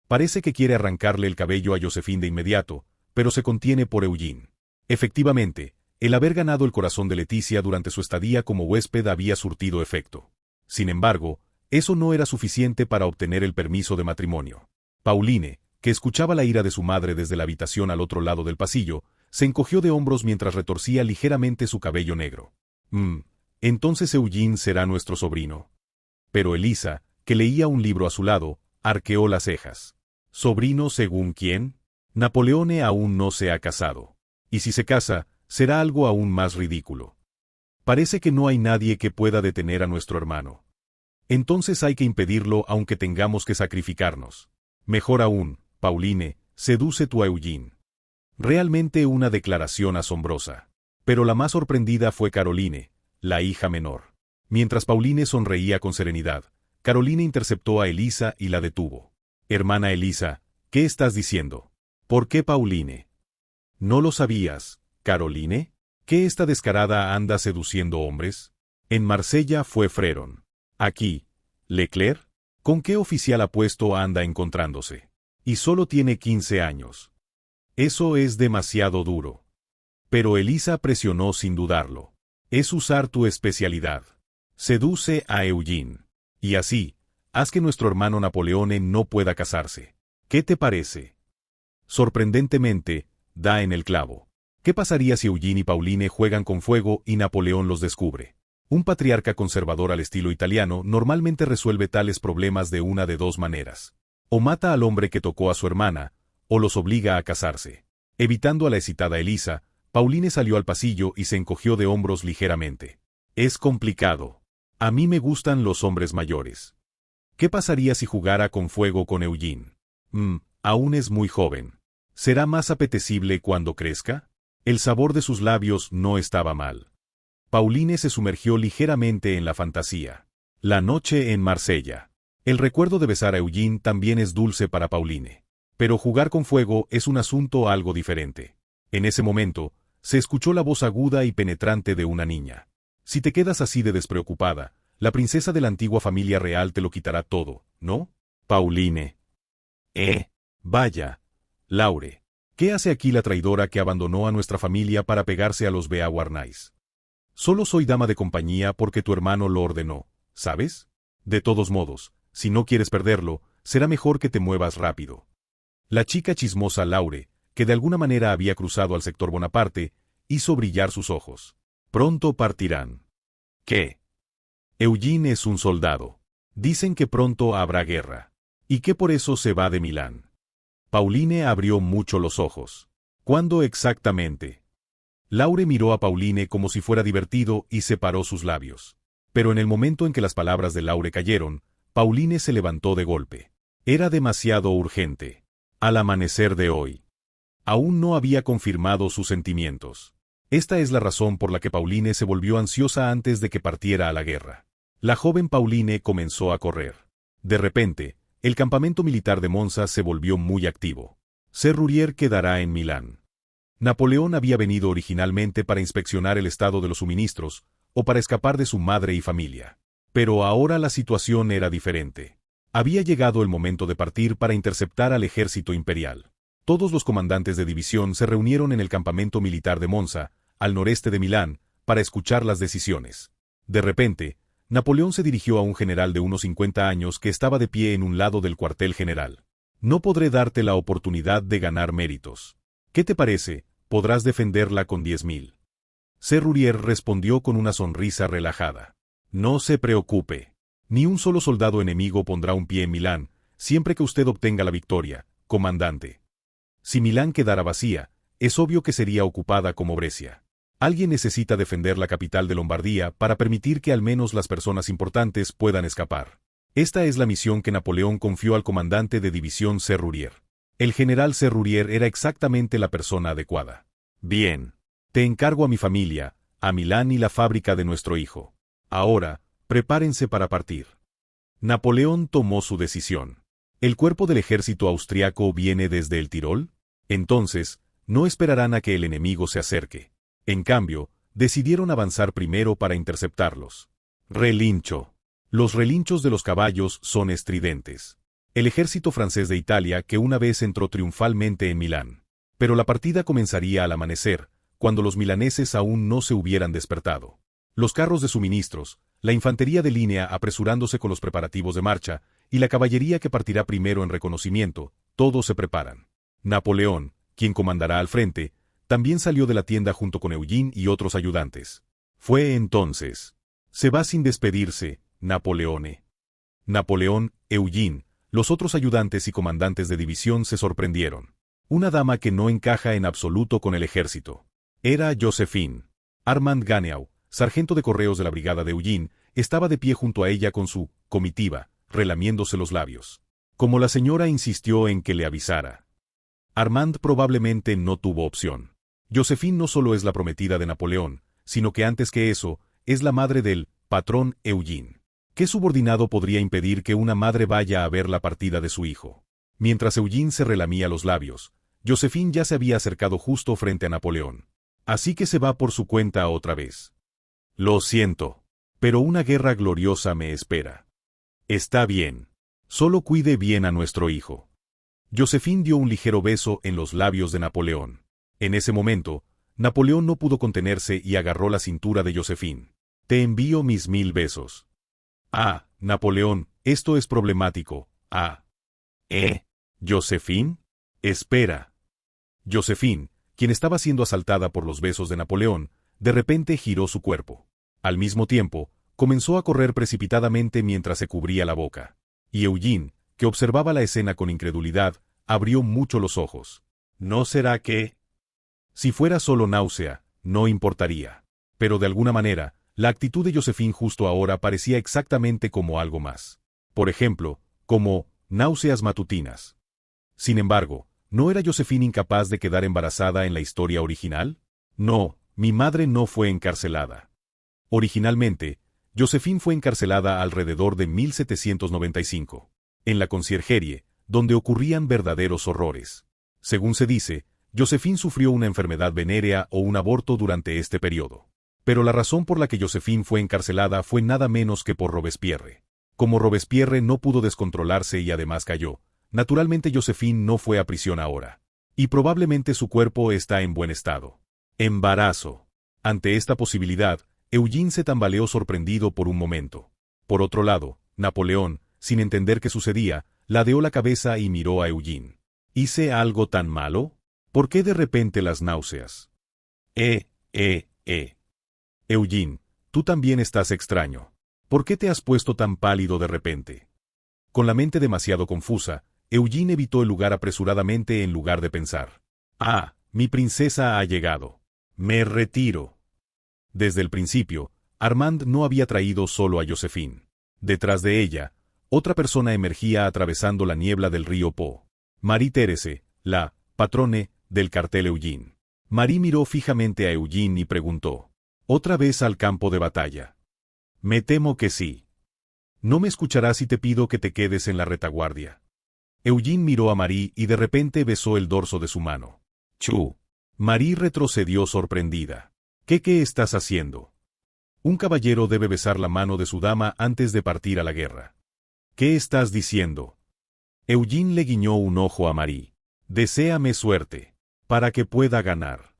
Parece que quiere arrancarle el cabello a Josephine de inmediato, pero se contiene por Eugene. Efectivamente, el haber ganado el corazón de Leticia durante su estadía como huésped había surtido efecto. Sin embargo, eso no era suficiente para obtener el permiso de matrimonio. Pauline, que escuchaba la ira de su madre desde la habitación al otro lado del pasillo, se encogió de hombros mientras retorcía ligeramente su cabello negro. Entonces Eugene será nuestro sobrino. Pero Elisa, que leía un libro a su lado, arqueó las cejas. ¿Sobrino según quién? Napoleone aún no se ha casado. Y si se casa, será algo aún más ridículo. Parece que no hay nadie que pueda detener a nuestro hermano. Entonces hay que impedirlo aunque tengamos que sacrificarnos. Mejor aún, Pauline, seduce tú a Eugene. Realmente una declaración asombrosa. Pero la más sorprendida fue Caroline, la hija menor. Mientras Pauline sonreía con serenidad, Caroline interceptó a Elisa y la detuvo. Hermana Elisa, ¿qué estás diciendo? ¿Por qué Pauline? ¿No lo sabías, Caroline? ¿Que esta descarada anda seduciendo hombres? En Marsella fue Freron. Aquí, Leclerc, ¿con qué oficial apuesto anda encontrándose? Y solo tiene 15 años. Eso es demasiado duro. Pero Elisa presionó sin dudarlo. Es usar tu especialidad. Seduce a Eugene. Y así, haz que nuestro hermano Napoleone no pueda casarse. ¿Qué te parece? Sorprendentemente, da en el clavo. ¿Qué pasaría si Eugene y Pauline juegan con fuego y Napoleón los descubre? Un patriarca conservador al estilo italiano normalmente resuelve tales problemas de una de dos maneras. O mata al hombre que tocó a su hermana, o los obliga a casarse. Evitando a la excitada Elisa, Pauline salió al pasillo y se encogió de hombros ligeramente. Es complicado. A mí me gustan los hombres mayores. ¿Qué pasaría si jugara con fuego con Eugene? Aún es muy joven. ¿Será más apetecible cuando crezca? El sabor de sus labios no estaba mal. Pauline se sumergió ligeramente en la fantasía. La noche en Marsella. El recuerdo de besar a Eugene también es dulce para Pauline. Pero jugar con fuego es un asunto algo diferente. En ese momento, se escuchó la voz aguda y penetrante de una niña. Si te quedas así de despreocupada, la princesa de la antigua familia real te lo quitará todo, ¿no? Pauline. Vaya. Laure. ¿Qué hace aquí la traidora que abandonó a nuestra familia para pegarse a los Beauharnais? Solo soy dama de compañía porque tu hermano lo ordenó, ¿sabes? De todos modos, si no quieres perderlo, será mejor que te muevas rápido. La chica chismosa Laure, que de alguna manera había cruzado al sector Bonaparte, hizo brillar sus ojos. Pronto partirán. ¿Qué? Eugene es un soldado. Dicen que pronto habrá guerra. Y que por eso se va de Milán. Pauline abrió mucho los ojos. ¿Cuándo exactamente? Laure miró a Pauline como si fuera divertido y separó sus labios. Pero en el momento en que las palabras de Laure cayeron, Pauline se levantó de golpe. Era demasiado urgente. Al amanecer de hoy. Aún no había confirmado sus sentimientos. Esta es la razón por la que Pauline se volvió ansiosa antes de que partiera a la guerra. La joven Pauline comenzó a correr. De repente, el campamento militar de Monza se volvió muy activo. Serrurier quedará en Milán. Napoleón había venido originalmente para inspeccionar el estado de los suministros, o para escapar de su madre y familia. Pero ahora la situación era diferente. Había llegado el momento de partir para interceptar al ejército imperial. Todos los comandantes de división se reunieron en el campamento militar de Monza, al noreste de Milán, para escuchar las decisiones. De repente, Napoleón se dirigió a un general de unos 50 años que estaba de pie en un lado del cuartel general. No podré darte la oportunidad de ganar méritos. ¿Qué te parece? Podrás defenderla con 10.000. Serrurier respondió con una sonrisa relajada. No se preocupe. Ni un solo soldado enemigo pondrá un pie en Milán, siempre que usted obtenga la victoria, comandante. Si Milán quedara vacía, es obvio que sería ocupada como Brescia. Alguien necesita defender la capital de Lombardía para permitir que al menos las personas importantes puedan escapar. Esta es la misión que Napoleón confió al comandante de división Serrurier. El general Serrurier era exactamente la persona adecuada. Bien. Te encargo a mi familia, a Milán y la fábrica de nuestro hijo. Ahora, prepárense para partir. Napoleón tomó su decisión. ¿El cuerpo del ejército austriaco viene desde el Tirol? Entonces, no esperarán a que el enemigo se acerque. En cambio, decidieron avanzar primero para interceptarlos. Relincho. Los relinchos de los caballos son estridentes. El ejército francés de Italia que una vez entró triunfalmente en Milán. Pero la partida comenzaría al amanecer, cuando los milaneses aún no se hubieran despertado. Los carros de suministros, la infantería de línea apresurándose con los preparativos de marcha, y la caballería que partirá primero en reconocimiento, todos se preparan. Napoleón, quien comandará al frente, también salió de la tienda junto con Eugene y otros ayudantes. Fue entonces. Se va sin despedirse, Napoleone. Napoleón, Eugene, los otros ayudantes y comandantes de división se sorprendieron. Una dama que no encaja en absoluto con el ejército. Era Josephine. Armand Ganeau, sargento de correos de la brigada de Eugene, estaba de pie junto a ella con su comitiva, relamiéndose los labios. Como la señora insistió en que le avisara. Armand probablemente no tuvo opción. Josephine no solo es la prometida de Napoleón, sino que antes que eso, es la madre del patrón Eugene. ¿Qué subordinado podría impedir que una madre vaya a ver la partida de su hijo? Mientras Eugene se relamía los labios, Josephine ya se había acercado justo frente a Napoleón. Así que se va por su cuenta otra vez. Lo siento, pero una guerra gloriosa me espera. Está bien. Solo cuide bien a nuestro hijo. Josephine dio un ligero beso en los labios de Napoleón. En ese momento, Napoleón no pudo contenerse y agarró la cintura de Josephine. Te envío mis 1000 besos. Ah, Napoleón, esto es problemático. Ah. ¿Josephine? Espera. Josephine, quien estaba siendo asaltada por los besos de Napoleón, de repente giró su cuerpo. Al mismo tiempo, comenzó a correr precipitadamente mientras se cubría la boca. Y Eugene, que observaba la escena con incredulidad, abrió mucho los ojos. ¿No será que? Si fuera solo náusea, no importaría. Pero de alguna manera, la actitud de Josephine justo ahora parecía exactamente como algo más. Por ejemplo, como náuseas matutinas. Sin embargo, ¿no era Josephine incapaz de quedar embarazada en la historia original? No, mi madre no fue encarcelada. Originalmente, Josephine fue encarcelada alrededor de 1795. En la conciergerie, donde ocurrían verdaderos horrores. Según se dice, Josephine sufrió una enfermedad venérea o un aborto durante este periodo. Pero la razón por la que Josephine fue encarcelada fue nada menos que por Robespierre. Como Robespierre no pudo descontrolarse y además cayó, naturalmente Josephine no fue a prisión ahora. Y probablemente su cuerpo está en buen estado. Embarazo. Ante esta posibilidad, Eugene se tambaleó sorprendido por un momento. Por otro lado, Napoleón, sin entender qué sucedía, ladeó la cabeza y miró a Eugene. ¿Hice algo tan malo? ¿Por qué de repente las náuseas? Eugene, tú también estás extraño. ¿Por qué te has puesto tan pálido de repente? Con la mente demasiado confusa, Eugene evitó el lugar apresuradamente en lugar de pensar. Ah, mi princesa ha llegado. Me retiro. Desde el principio, Armand no había traído solo a Josephine. Detrás de ella, otra persona emergía atravesando la niebla del río Po. Marie-Thérèse, la patrone del cartel Eugene. Marie miró fijamente a Eugene y preguntó. ¿Otra vez al campo de batalla? Me temo que sí. No me escucharás si te pido que te quedes en la retaguardia. Eugene miró a Marie y de repente besó el dorso de su mano. Chu. Marie retrocedió sorprendida. ¿Qué estás haciendo? Un caballero debe besar la mano de su dama antes de partir a la guerra. ¿Qué estás diciendo? Eugene le guiñó un ojo a Marie. Deséame suerte, para que pueda ganar.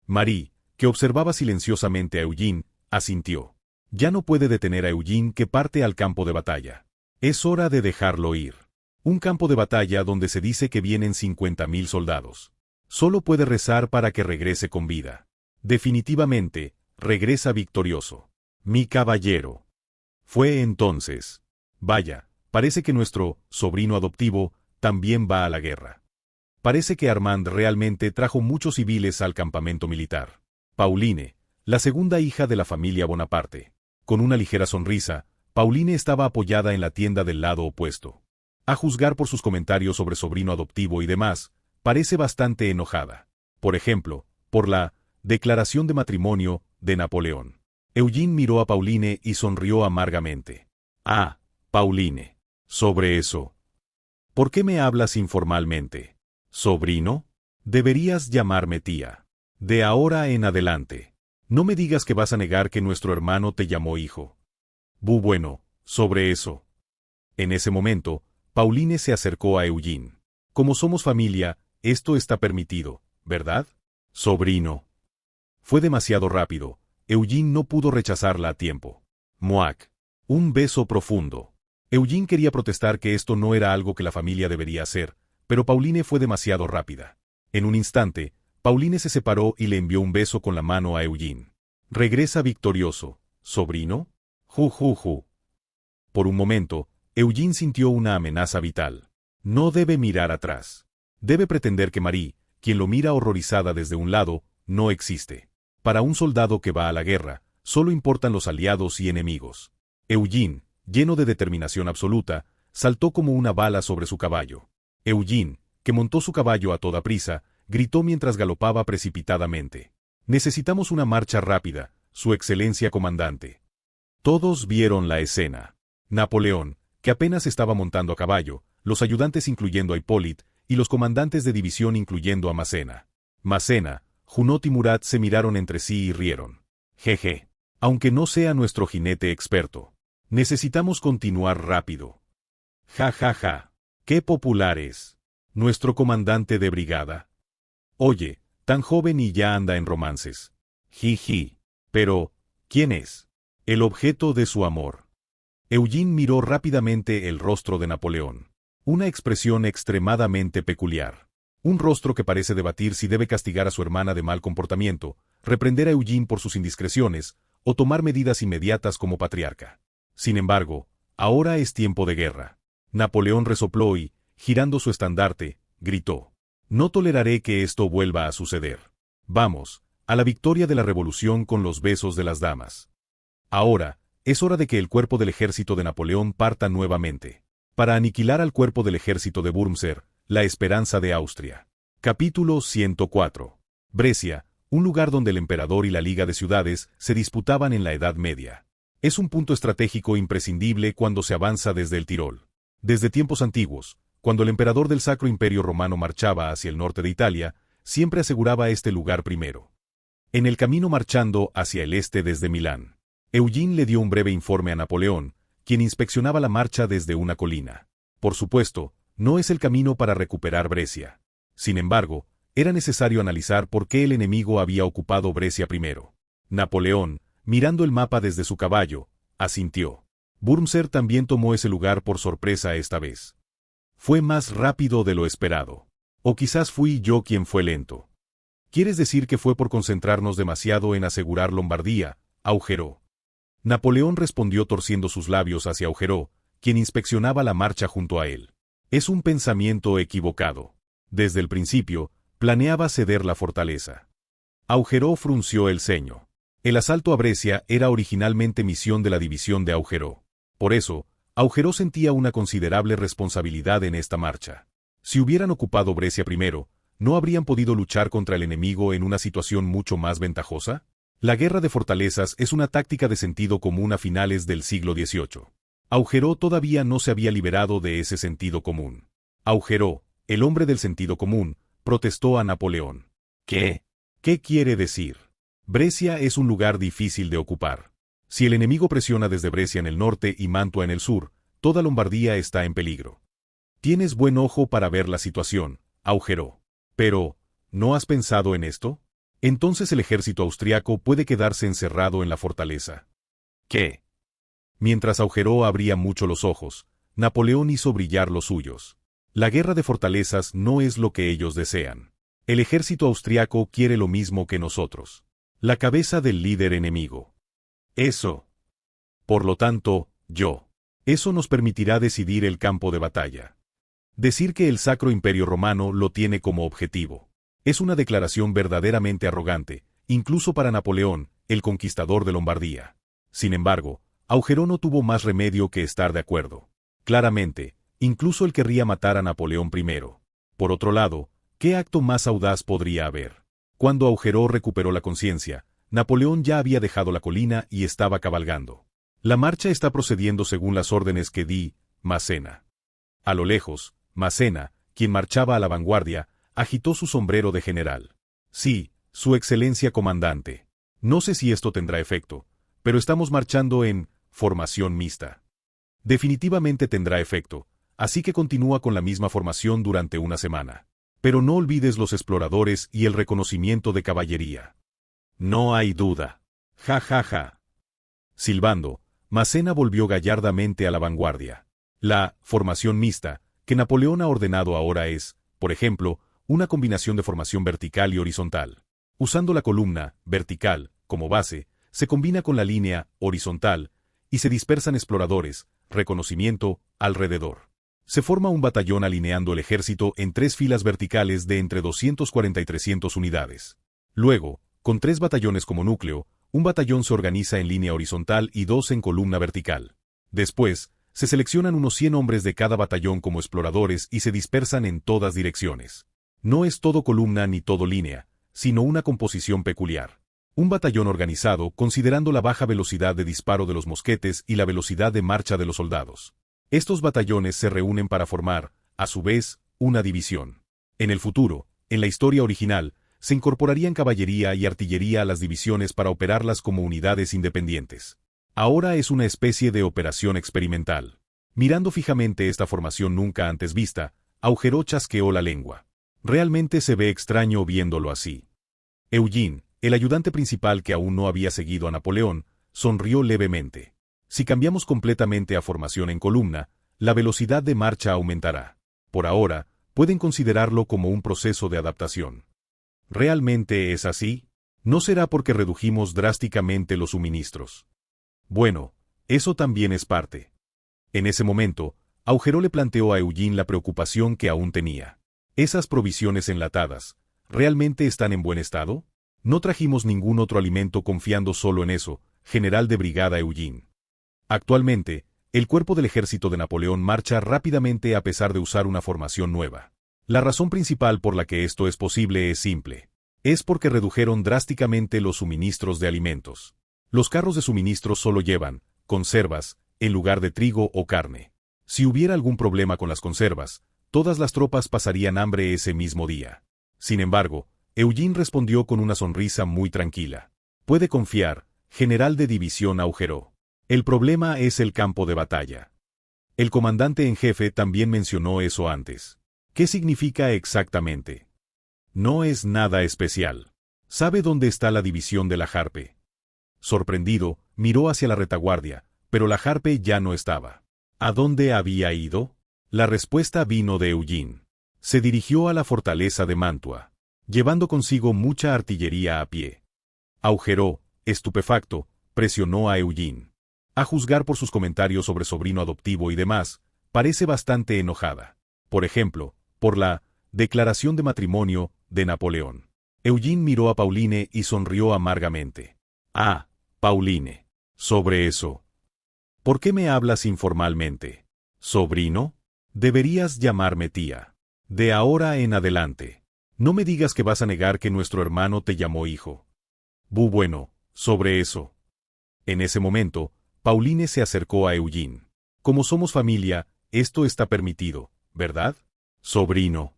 Marie, que observaba silenciosamente a Eugene, asintió. Ya no puede detener a Eugene que parte al campo de batalla. Es hora de dejarlo ir. Un campo de batalla donde se dice que vienen 50.000 soldados. Solo puede rezar para que regrese con vida. Definitivamente, regresa victorioso. Mi caballero. Fue entonces. Vaya, parece que nuestro sobrino adoptivo también va a la guerra. Parece que Armand realmente trajo muchos civiles al campamento militar. Pauline, la segunda hija de la familia Bonaparte. Con una ligera sonrisa, Pauline estaba apoyada en la tienda del lado opuesto. A juzgar por sus comentarios sobre sobrino adoptivo y demás, parece bastante enojada. Por ejemplo, por la declaración de matrimonio de Napoleón. Eugene miró a Pauline y sonrió amargamente. Ah, Pauline. Sobre eso. ¿Por qué me hablas informalmente? ¿Sobrino? Deberías llamarme tía. De ahora en adelante. No me digas que vas a negar que nuestro hermano te llamó hijo. Bueno, sobre eso. En ese momento, Pauline se acercó a Eugene. Como somos familia, esto está permitido, ¿verdad? Sobrino. Fue demasiado rápido. Eugene no pudo rechazarla a tiempo. Muac. Un beso profundo. Eugene quería protestar que esto no era algo que la familia debería hacer, pero Pauline fue demasiado rápida. En un instante, Pauline se separó y le envió un beso con la mano a Eugene. Regresa victorioso, sobrino. Ju. Por un momento, Eugene sintió una amenaza vital. No debe mirar atrás. Debe pretender que Marie, quien lo mira horrorizada desde un lado, no existe. Para un soldado que va a la guerra, solo importan los aliados y enemigos. Eugene, lleno de determinación absoluta, saltó como una bala sobre su caballo. Eugene, que montó su caballo a toda prisa, gritó mientras galopaba precipitadamente. Necesitamos una marcha rápida, Su Excelencia Comandante. Todos vieron la escena. Napoleón, que apenas estaba montando a caballo, los ayudantes incluyendo a Hippolyte, y los comandantes de división incluyendo a Massena. Massena, Junot y Murat se miraron entre sí y rieron. Jeje. Aunque no sea nuestro jinete experto. Necesitamos continuar rápido. Ja. ¡Qué popular es! Nuestro comandante de brigada. Oye, tan joven y ya anda en romances. Jiji. Pero, ¿quién es? El objeto de su amor. Eugene miró rápidamente el rostro de Napoleón. Una expresión extremadamente peculiar. Un rostro que parece debatir si debe castigar a su hermana de mal comportamiento, reprender a Eugene por sus indiscreciones, o tomar medidas inmediatas como patriarca. Sin embargo, ahora es tiempo de guerra. Napoleón resopló y, girando su estandarte, gritó. No toleraré que esto vuelva a suceder. Vamos, a la victoria de la revolución con los besos de las damas. Ahora, es hora de que el cuerpo del ejército de Napoleón parta nuevamente. Para aniquilar al cuerpo del ejército de Wurmser, la esperanza de Austria. Capítulo 104. Brescia, un lugar donde el emperador y la Liga de Ciudades se disputaban en la Edad Media. Es un punto estratégico imprescindible cuando se avanza desde el Tirol. Desde tiempos antiguos, cuando el emperador del Sacro Imperio Romano marchaba hacia el norte de Italia, siempre aseguraba este lugar primero. En el camino marchando hacia el este desde Milán, Eugene le dio un breve informe a Napoleón, quien inspeccionaba la marcha desde una colina. Por supuesto, no es el camino para recuperar Brescia. Sin embargo, era necesario analizar por qué el enemigo había ocupado Brescia primero. Napoleón, mirando el mapa desde su caballo, asintió. Wurmser también tomó ese lugar por sorpresa esta vez. Fue más rápido de lo esperado. O quizás fui yo quien fue lento. ¿Quieres decir que fue por concentrarnos demasiado en asegurar Lombardía? Augeró. Napoleón respondió torciendo sus labios hacia Augereau, quien inspeccionaba la marcha junto a él. Es un pensamiento equivocado. Desde el principio, planeaba ceder la fortaleza. Augereau frunció el ceño. El asalto a Brescia era originalmente misión de la división de Augereau. Por eso, Augereau sentía una considerable responsabilidad en esta marcha. Si hubieran ocupado Brescia primero, ¿no habrían podido luchar contra el enemigo en una situación mucho más ventajosa? La guerra de fortalezas es una táctica de sentido común a finales del siglo XVIII. Augereau todavía no se había liberado de ese sentido común. Augereau, el hombre del sentido común, protestó a Napoleón. ¿Qué? ¿Qué quiere decir? Brescia es un lugar difícil de ocupar. Si el enemigo presiona desde Brescia en el norte y Mantua en el sur, toda Lombardía está en peligro. Tienes buen ojo para ver la situación, Augereau. Pero, ¿no has pensado en esto? Entonces el ejército austriaco puede quedarse encerrado en la fortaleza. ¿Qué? Mientras Augereau abría mucho los ojos, Napoleón hizo brillar los suyos. La guerra de fortalezas no es lo que ellos desean. El ejército austriaco quiere lo mismo que nosotros. La cabeza del líder enemigo. Eso. Por lo tanto, Eso nos permitirá decidir el campo de batalla. Decir que el Sacro Imperio Romano lo tiene como objetivo. Es una declaración verdaderamente arrogante, incluso para Napoleón, el conquistador de Lombardía. Sin embargo, Augereau no tuvo más remedio que estar de acuerdo. Claramente, incluso él querría matar a Napoleón primero. Por otro lado, ¿qué acto más audaz podría haber? Cuando Augereau recuperó la conciencia, Napoleón ya había dejado la colina y estaba cabalgando. La marcha está procediendo según las órdenes que di, Massena. A lo lejos, Massena, quien marchaba a la vanguardia, agitó su sombrero de general. Sí, Su Excelencia Comandante. No sé si esto tendrá efecto, pero estamos marchando en formación mixta. Definitivamente tendrá efecto, así que continúa con la misma formación durante una semana. Pero no olvides los exploradores y el reconocimiento de caballería. No hay duda. Ja ja ja. Silbando, Massena volvió gallardamente a la vanguardia. La formación mixta, que Napoleón ha ordenado ahora es, por ejemplo, una combinación de formación vertical y horizontal. Usando la columna, vertical, como base, se combina con la línea, horizontal, y se dispersan exploradores, reconocimiento, alrededor. Se forma un batallón alineando el ejército en 3 filas verticales de entre 240 y 300 unidades. Luego, con 3 batallones como núcleo, un batallón se organiza en línea horizontal y 2 en columna vertical. Después, se seleccionan unos 100 hombres de cada batallón como exploradores y se dispersan en todas direcciones. No es todo columna ni todo línea, sino una composición peculiar. Un batallón organizado considerando la baja velocidad de disparo de los mosquetes y la velocidad de marcha de los soldados. Estos batallones se reúnen para formar, a su vez, una división. En el futuro, en la historia original, se incorporarían caballería y artillería a las divisiones para operarlas como unidades independientes. Ahora es una especie de operación experimental. Mirando fijamente esta formación nunca antes vista, Augereau chasqueó la lengua. Realmente se ve extraño viéndolo así. Eugene, el ayudante principal que aún no había seguido a Napoleón, sonrió levemente. Si cambiamos completamente a formación en columna, la velocidad de marcha aumentará. Por ahora, pueden considerarlo como un proceso de adaptación. ¿Realmente es así? ¿No será porque redujimos drásticamente los suministros? Bueno, eso también es parte. En ese momento, Augereau le planteó a Eugene la preocupación que aún tenía. ¿Esas provisiones enlatadas, realmente están en buen estado? No trajimos ningún otro alimento confiando solo en eso, general de brigada Eugene. Actualmente, el cuerpo del ejército de Napoleón marcha rápidamente a pesar de usar una formación nueva. La razón principal por la que esto es posible es simple. Es porque redujeron drásticamente los suministros de alimentos. Los carros de suministros solo llevan conservas, en lugar de trigo o carne. Si hubiera algún problema con las conservas, todas las tropas pasarían hambre ese mismo día. Sin embargo, Eugene respondió con una sonrisa muy tranquila. Puede confiar, general de división Augereau. El problema es el campo de batalla. El comandante en jefe también mencionó eso antes. ¿Qué significa exactamente? No es nada especial. ¿Sabe dónde está la división de la Harpe? Sorprendido, miró hacia la retaguardia, pero la Harpe ya no estaba. ¿A dónde había ido? La respuesta vino de Eugene. Se dirigió a la fortaleza de Mantua, llevando consigo mucha artillería a pie. Augereau, estupefacto, presionó a Eugene. A juzgar por sus comentarios sobre sobrino adoptivo y demás, parece bastante enojada. Por ejemplo, por la declaración de matrimonio de Napoleón. Eugene miró a Pauline y sonrió amargamente. Ah, Pauline. Sobre eso. ¿Por qué me hablas informalmente? ¿Sobrino? Deberías llamarme tía. De ahora en adelante. No me digas que vas a negar que nuestro hermano te llamó hijo. Bueno, sobre eso. En ese momento, Pauline se acercó a Eugene. Como somos familia, esto está permitido, ¿verdad? Sobrino.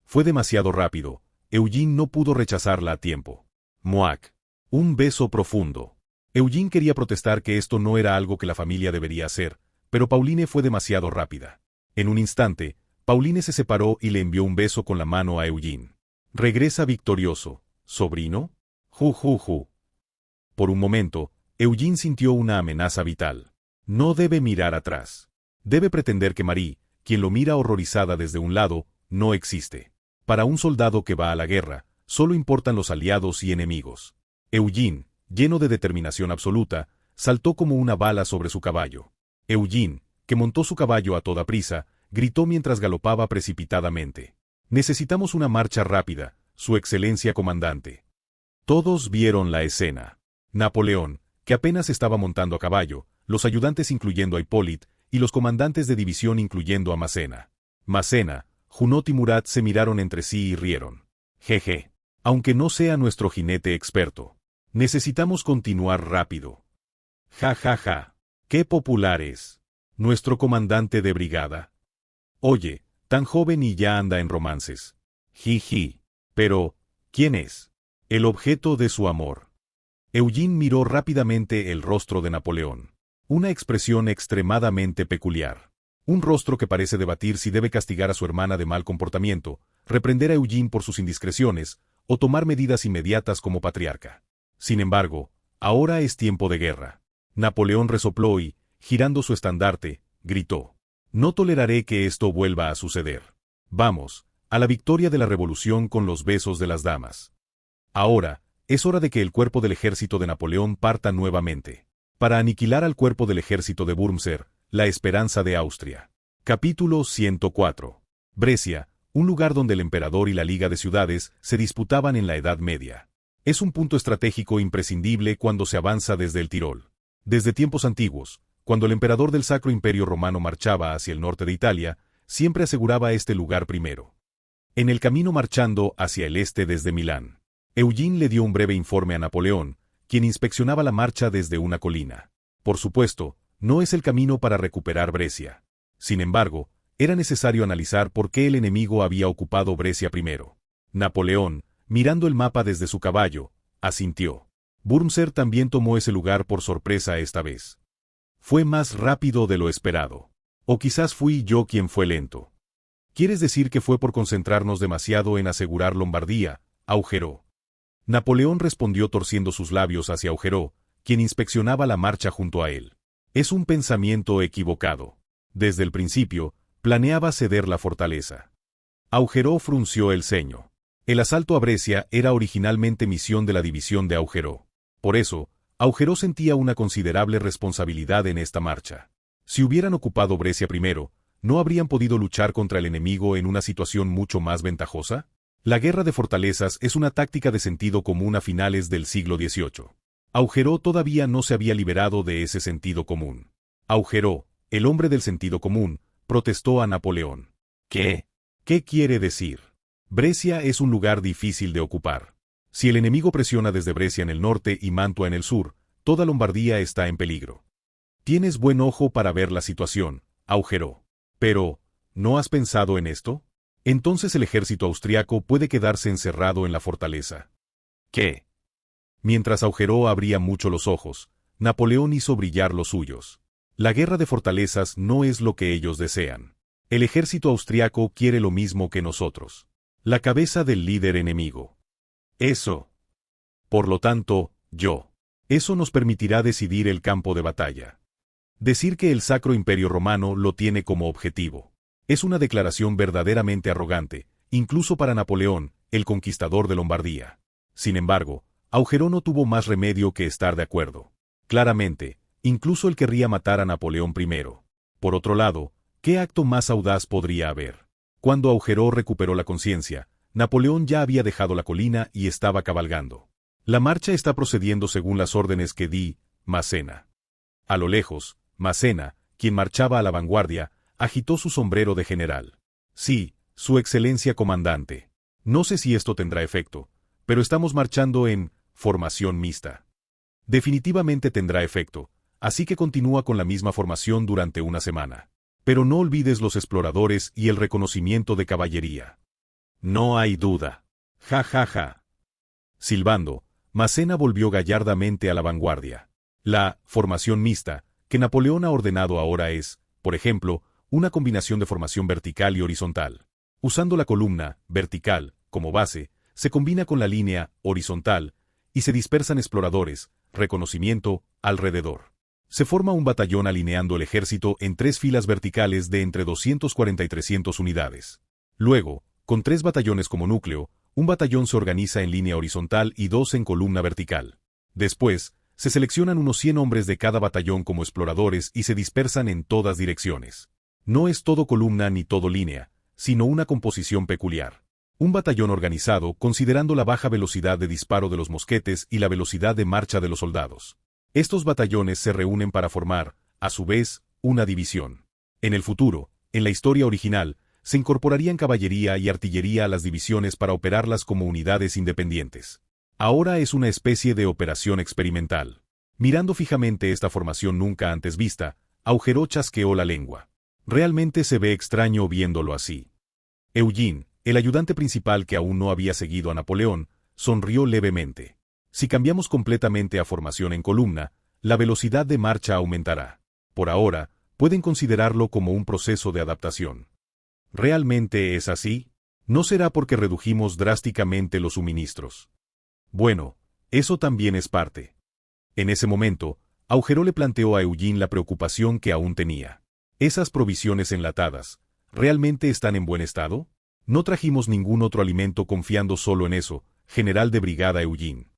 Fue demasiado rápido. Eugene no pudo rechazarla a tiempo. Muac. Un beso profundo. Eugene quería protestar que esto no era algo que la familia debería hacer, pero Pauline fue demasiado rápida. En un instante, Pauline se separó y le envió un beso con la mano a Eugene. Regresa victorioso, ¿sobrino? Ju. Por un momento, Eugene sintió una amenaza vital. No debe mirar atrás. Debe pretender que Marie, quien lo mira horrorizada desde un lado, no existe. Para un soldado que va a la guerra, solo importan los aliados y enemigos. Eugene, lleno de determinación absoluta, saltó como una bala sobre su caballo. Eugene, que montó su caballo a toda prisa, gritó mientras galopaba precipitadamente. Necesitamos una marcha rápida, Su Excelencia Comandante. Todos vieron la escena. Napoleón, que apenas estaba montando a caballo, los ayudantes incluyendo a Hippolyte, y los comandantes de división incluyendo a Massena. Massena, Junot y Murat se miraron entre sí y rieron. Jeje. Aunque no sea nuestro jinete experto. Necesitamos continuar rápido. Ja. ¡Qué popular es! Nuestro comandante de brigada. Oye, tan joven y ya anda en romances. Jiji. Pero, ¿quién es? El objeto de su amor. Eugene miró rápidamente el rostro de Napoleón. Una expresión extremadamente peculiar. Un rostro que parece debatir si debe castigar a su hermana de mal comportamiento, reprender a Eugene por sus indiscreciones, o tomar medidas inmediatas como patriarca. Sin embargo, ahora es tiempo de guerra. Napoleón resopló y, girando su estandarte, gritó: «No toleraré que esto vuelva a suceder. Vamos, a la victoria de la revolución con los besos de las damas». Ahora, es hora de que el cuerpo del ejército de Napoleón parta nuevamente, para aniquilar al cuerpo del ejército de Wurmser, la esperanza de Austria. Capítulo 104. Brescia, un lugar donde el emperador y la Liga de Ciudades se disputaban en la Edad Media. Es un punto estratégico imprescindible cuando se avanza desde el Tirol. Desde tiempos antiguos, cuando el emperador del Sacro Imperio Romano marchaba hacia el norte de Italia, siempre aseguraba este lugar primero. En el camino marchando hacia el este desde Milán, Eugene le dio un breve informe a Napoleón, quien inspeccionaba la marcha desde una colina. Por supuesto, no es el camino para recuperar Brescia. Sin embargo, era necesario analizar por qué el enemigo había ocupado Brescia primero. Napoleón, mirando el mapa desde su caballo, asintió. Wurmser también tomó ese lugar por sorpresa esta vez. Fue más rápido de lo esperado. O quizás fui yo quien fue lento. ¿Quieres decir que fue por concentrarnos demasiado en asegurar Lombardía?, Augereau. Napoleón respondió torciendo sus labios hacia Augereau, quien inspeccionaba la marcha junto a él. Es un pensamiento equivocado. Desde el principio, planeaba ceder la fortaleza. Augereau frunció el ceño. El asalto a Brescia era originalmente misión de la división de Augereau. Por eso, Augereau sentía una considerable responsabilidad en esta marcha. Si hubieran ocupado Brescia primero, ¿no habrían podido luchar contra el enemigo en una situación mucho más ventajosa? La guerra de fortalezas es una táctica de sentido común a finales del siglo XVIII. Augereau todavía no se había liberado de ese sentido común. Augereau, el hombre del sentido común, protestó a Napoleón. ¿Qué? ¿Qué quiere decir? Brescia es un lugar difícil de ocupar. Si el enemigo presiona desde Brescia en el norte y Mantua en el sur, toda Lombardía está en peligro. Tienes buen ojo para ver la situación, Augereau. Pero, ¿no has pensado en esto? Entonces el ejército austriaco puede quedarse encerrado en la fortaleza. ¿Qué? Mientras Augereau abría mucho los ojos, Napoleón hizo brillar los suyos. La guerra de fortalezas no es lo que ellos desean. El ejército austriaco quiere lo mismo que nosotros. La cabeza del líder enemigo. Eso. Por lo tanto, Eso nos permitirá decidir el campo de batalla. Decir que el Sacro Imperio Romano lo tiene como objetivo. Es una declaración verdaderamente arrogante, incluso para Napoleón, el conquistador de Lombardía. Sin embargo, Augereau no tuvo más remedio que estar de acuerdo. Claramente, incluso él querría matar a Napoleón primero. Por otro lado, ¿qué acto más audaz podría haber? Cuando Augereau recuperó la conciencia, Napoleón ya había dejado la colina y estaba cabalgando. La marcha está procediendo según las órdenes que di, Massena. A lo lejos, Massena, quien marchaba a la vanguardia, agitó su sombrero de general. Sí, su excelencia comandante. No sé si esto tendrá efecto, pero estamos marchando en formación mixta. Definitivamente tendrá efecto, así que continúa con la misma formación durante una semana. Pero no olvides los exploradores y el reconocimiento de caballería. No hay duda. Ja ja ja. Silbando, Massena volvió gallardamente a la vanguardia. La formación mixta, que Napoleón ha ordenado ahora es, por ejemplo, una combinación de formación vertical y horizontal. Usando la columna, vertical, como base, se combina con la línea, horizontal, y se dispersan exploradores, reconocimiento, alrededor. Se forma un batallón alineando el ejército en 3 filas verticales de entre 240 y 300 unidades. Luego, con 3 batallones como núcleo, un batallón se organiza en línea horizontal y 2 en columna vertical. Después, se seleccionan unos 100 hombres de cada batallón como exploradores y se dispersan en todas direcciones. No es todo columna ni todo línea, sino una composición peculiar. Un batallón organizado considerando la baja velocidad de disparo de los mosquetes y la velocidad de marcha de los soldados. Estos batallones se reúnen para formar, a su vez, una división. En el futuro, en la historia original, se incorporarían caballería y artillería a las divisiones para operarlas como unidades independientes. Ahora es una especie de operación experimental. Mirando fijamente esta formación nunca antes vista, Augereau chasqueó la lengua. Realmente se ve extraño viéndolo así. Eugene, el ayudante principal que aún no había seguido a Napoleón, sonrió levemente. Si cambiamos completamente a formación en columna, la velocidad de marcha aumentará. Por ahora, pueden considerarlo como un proceso de adaptación. ¿Realmente es así? No será porque redujimos drásticamente los suministros. Bueno, eso también es parte. En ese momento, Augereau le planteó a Eugene la preocupación que aún tenía. ¿Esas provisiones enlatadas realmente están en buen estado? No trajimos ningún otro alimento confiando solo en eso, general de brigada Eugene.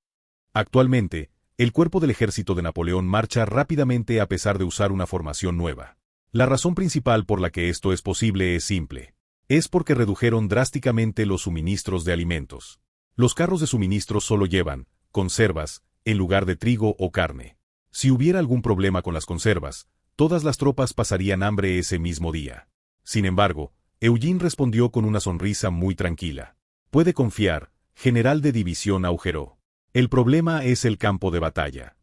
Actualmente, el cuerpo del ejército de Napoleón marcha rápidamente a pesar de usar una formación nueva. La razón principal por la que esto es posible es simple. Es porque redujeron drásticamente los suministros de alimentos. Los carros de suministros solo llevan conservas, en lugar de trigo o carne. Si hubiera algún problema con las conservas, todas las tropas pasarían hambre ese mismo día. Sin embargo, Eugene respondió con una sonrisa muy tranquila. Puede confiar, general de división Augereau. El problema es el campo de batalla.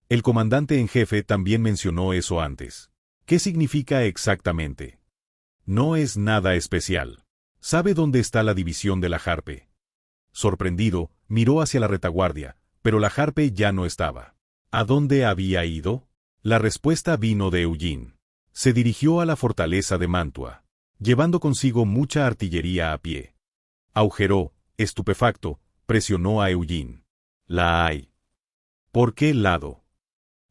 El comandante en jefe también mencionó eso antes. ¿Qué significa exactamente? No es nada especial. ¿Sabe dónde está la división de la Harpe? Sorprendido, miró hacia la retaguardia, pero la Harpe ya no estaba. ¿A dónde había ido? La respuesta vino de Eugene. Se dirigió a la fortaleza de Mantua, llevando consigo mucha artillería a pie. Augereau, estupefacto, presionó a Eugene. La hay. ¿Por qué lado?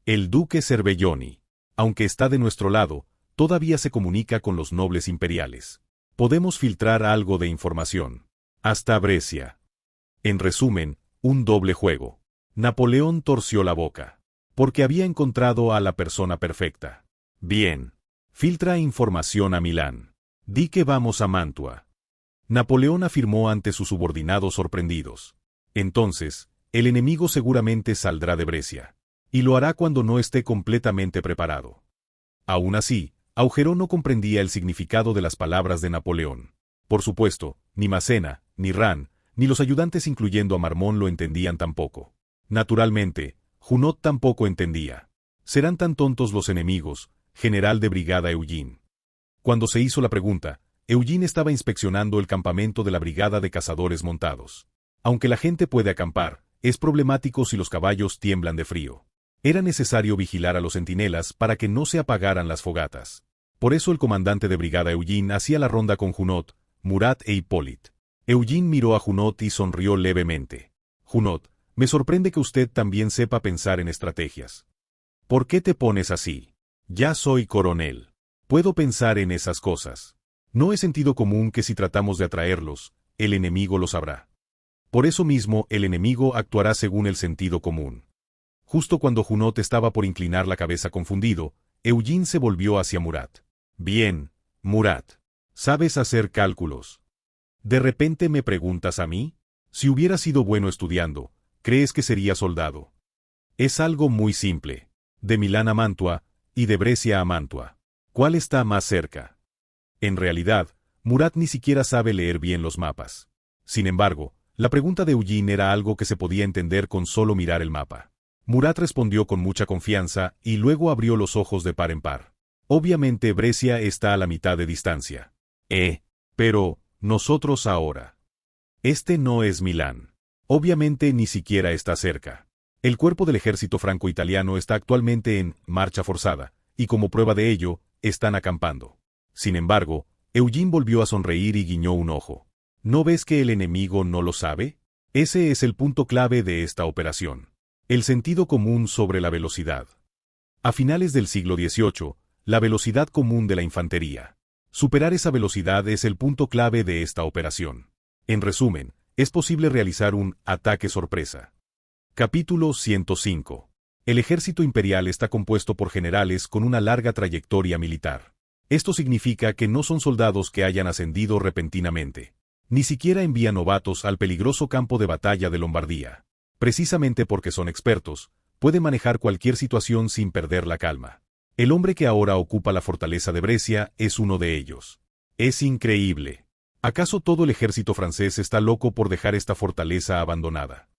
El duque Cervelloni, aunque está de nuestro lado, todavía se comunica con los nobles imperiales. Podemos filtrar algo de información. Hasta Brescia. En resumen, un doble juego. Napoleón torció la boca. Porque había encontrado a la persona perfecta. Bien. Filtra información a Milán. Di que vamos a Mantua. Napoleón afirmó ante sus subordinados sorprendidos. Entonces, el enemigo seguramente saldrá de Brescia. Y lo hará cuando no esté completamente preparado. Aún así, Augereau no comprendía el significado de las palabras de Napoleón. Por supuesto, ni Massena, ni Rand, ni los ayudantes incluyendo a Marmont lo entendían tampoco. Naturalmente, Junot tampoco entendía. ¿Serán tan tontos los enemigos, general de brigada Eugene? Cuando se hizo la pregunta, Eugene estaba inspeccionando el campamento de la brigada de cazadores montados. Aunque la gente puede acampar, es problemático si los caballos tiemblan de frío. Era necesario vigilar a los centinelas para que no se apagaran las fogatas. Por eso el comandante de brigada Eugene hacía la ronda con Junot, Murat e Hippolyte. Eugene miró a Junot y sonrió levemente. Junot, me sorprende que usted también sepa pensar en estrategias. ¿Por qué te pones así? Ya soy coronel. Puedo pensar en esas cosas. No es sentido común que si tratamos de atraerlos, el enemigo lo sabrá. Por eso mismo el enemigo actuará según el sentido común. Justo cuando Junot estaba por inclinar la cabeza confundido, Eugene se volvió hacia Murat. Bien, Murat. ¿Sabes hacer cálculos? ¿De repente me preguntas a mí? Si hubiera sido bueno estudiando, ¿crees que sería soldado? Es algo muy simple. De Milán a Mantua, y de Brescia a Mantua. ¿Cuál está más cerca? En realidad, Murat ni siquiera sabe leer bien los mapas. Sin embargo, la pregunta de Eugene era algo que se podía entender con solo mirar el mapa. Murat respondió con mucha confianza y luego abrió los ojos de par en par. Obviamente Brescia está a la mitad de distancia. Pero, nosotros ahora. Este no es Milán. Obviamente ni siquiera está cerca. El cuerpo del ejército franco-italiano está actualmente en marcha forzada, y como prueba de ello, están acampando. Sin embargo, Eugene volvió a sonreír y guiñó un ojo. ¿No ves que el enemigo no lo sabe? Ese es el punto clave de esta operación. El sentido común sobre la velocidad. A finales del siglo XVIII, la velocidad común de la infantería. Superar esa velocidad es el punto clave de esta operación. En resumen, es posible realizar un ataque sorpresa. Capítulo 105. El ejército imperial está compuesto por generales con una larga trayectoria militar. Esto significa que no son soldados que hayan ascendido repentinamente. Ni siquiera envían novatos al peligroso campo de batalla de Lombardía. Precisamente porque son expertos, pueden manejar cualquier situación sin perder la calma. El hombre que ahora ocupa la fortaleza de Brescia es uno de ellos. Es increíble. ¿Acaso todo el ejército francés está loco por dejar esta fortaleza abandonada?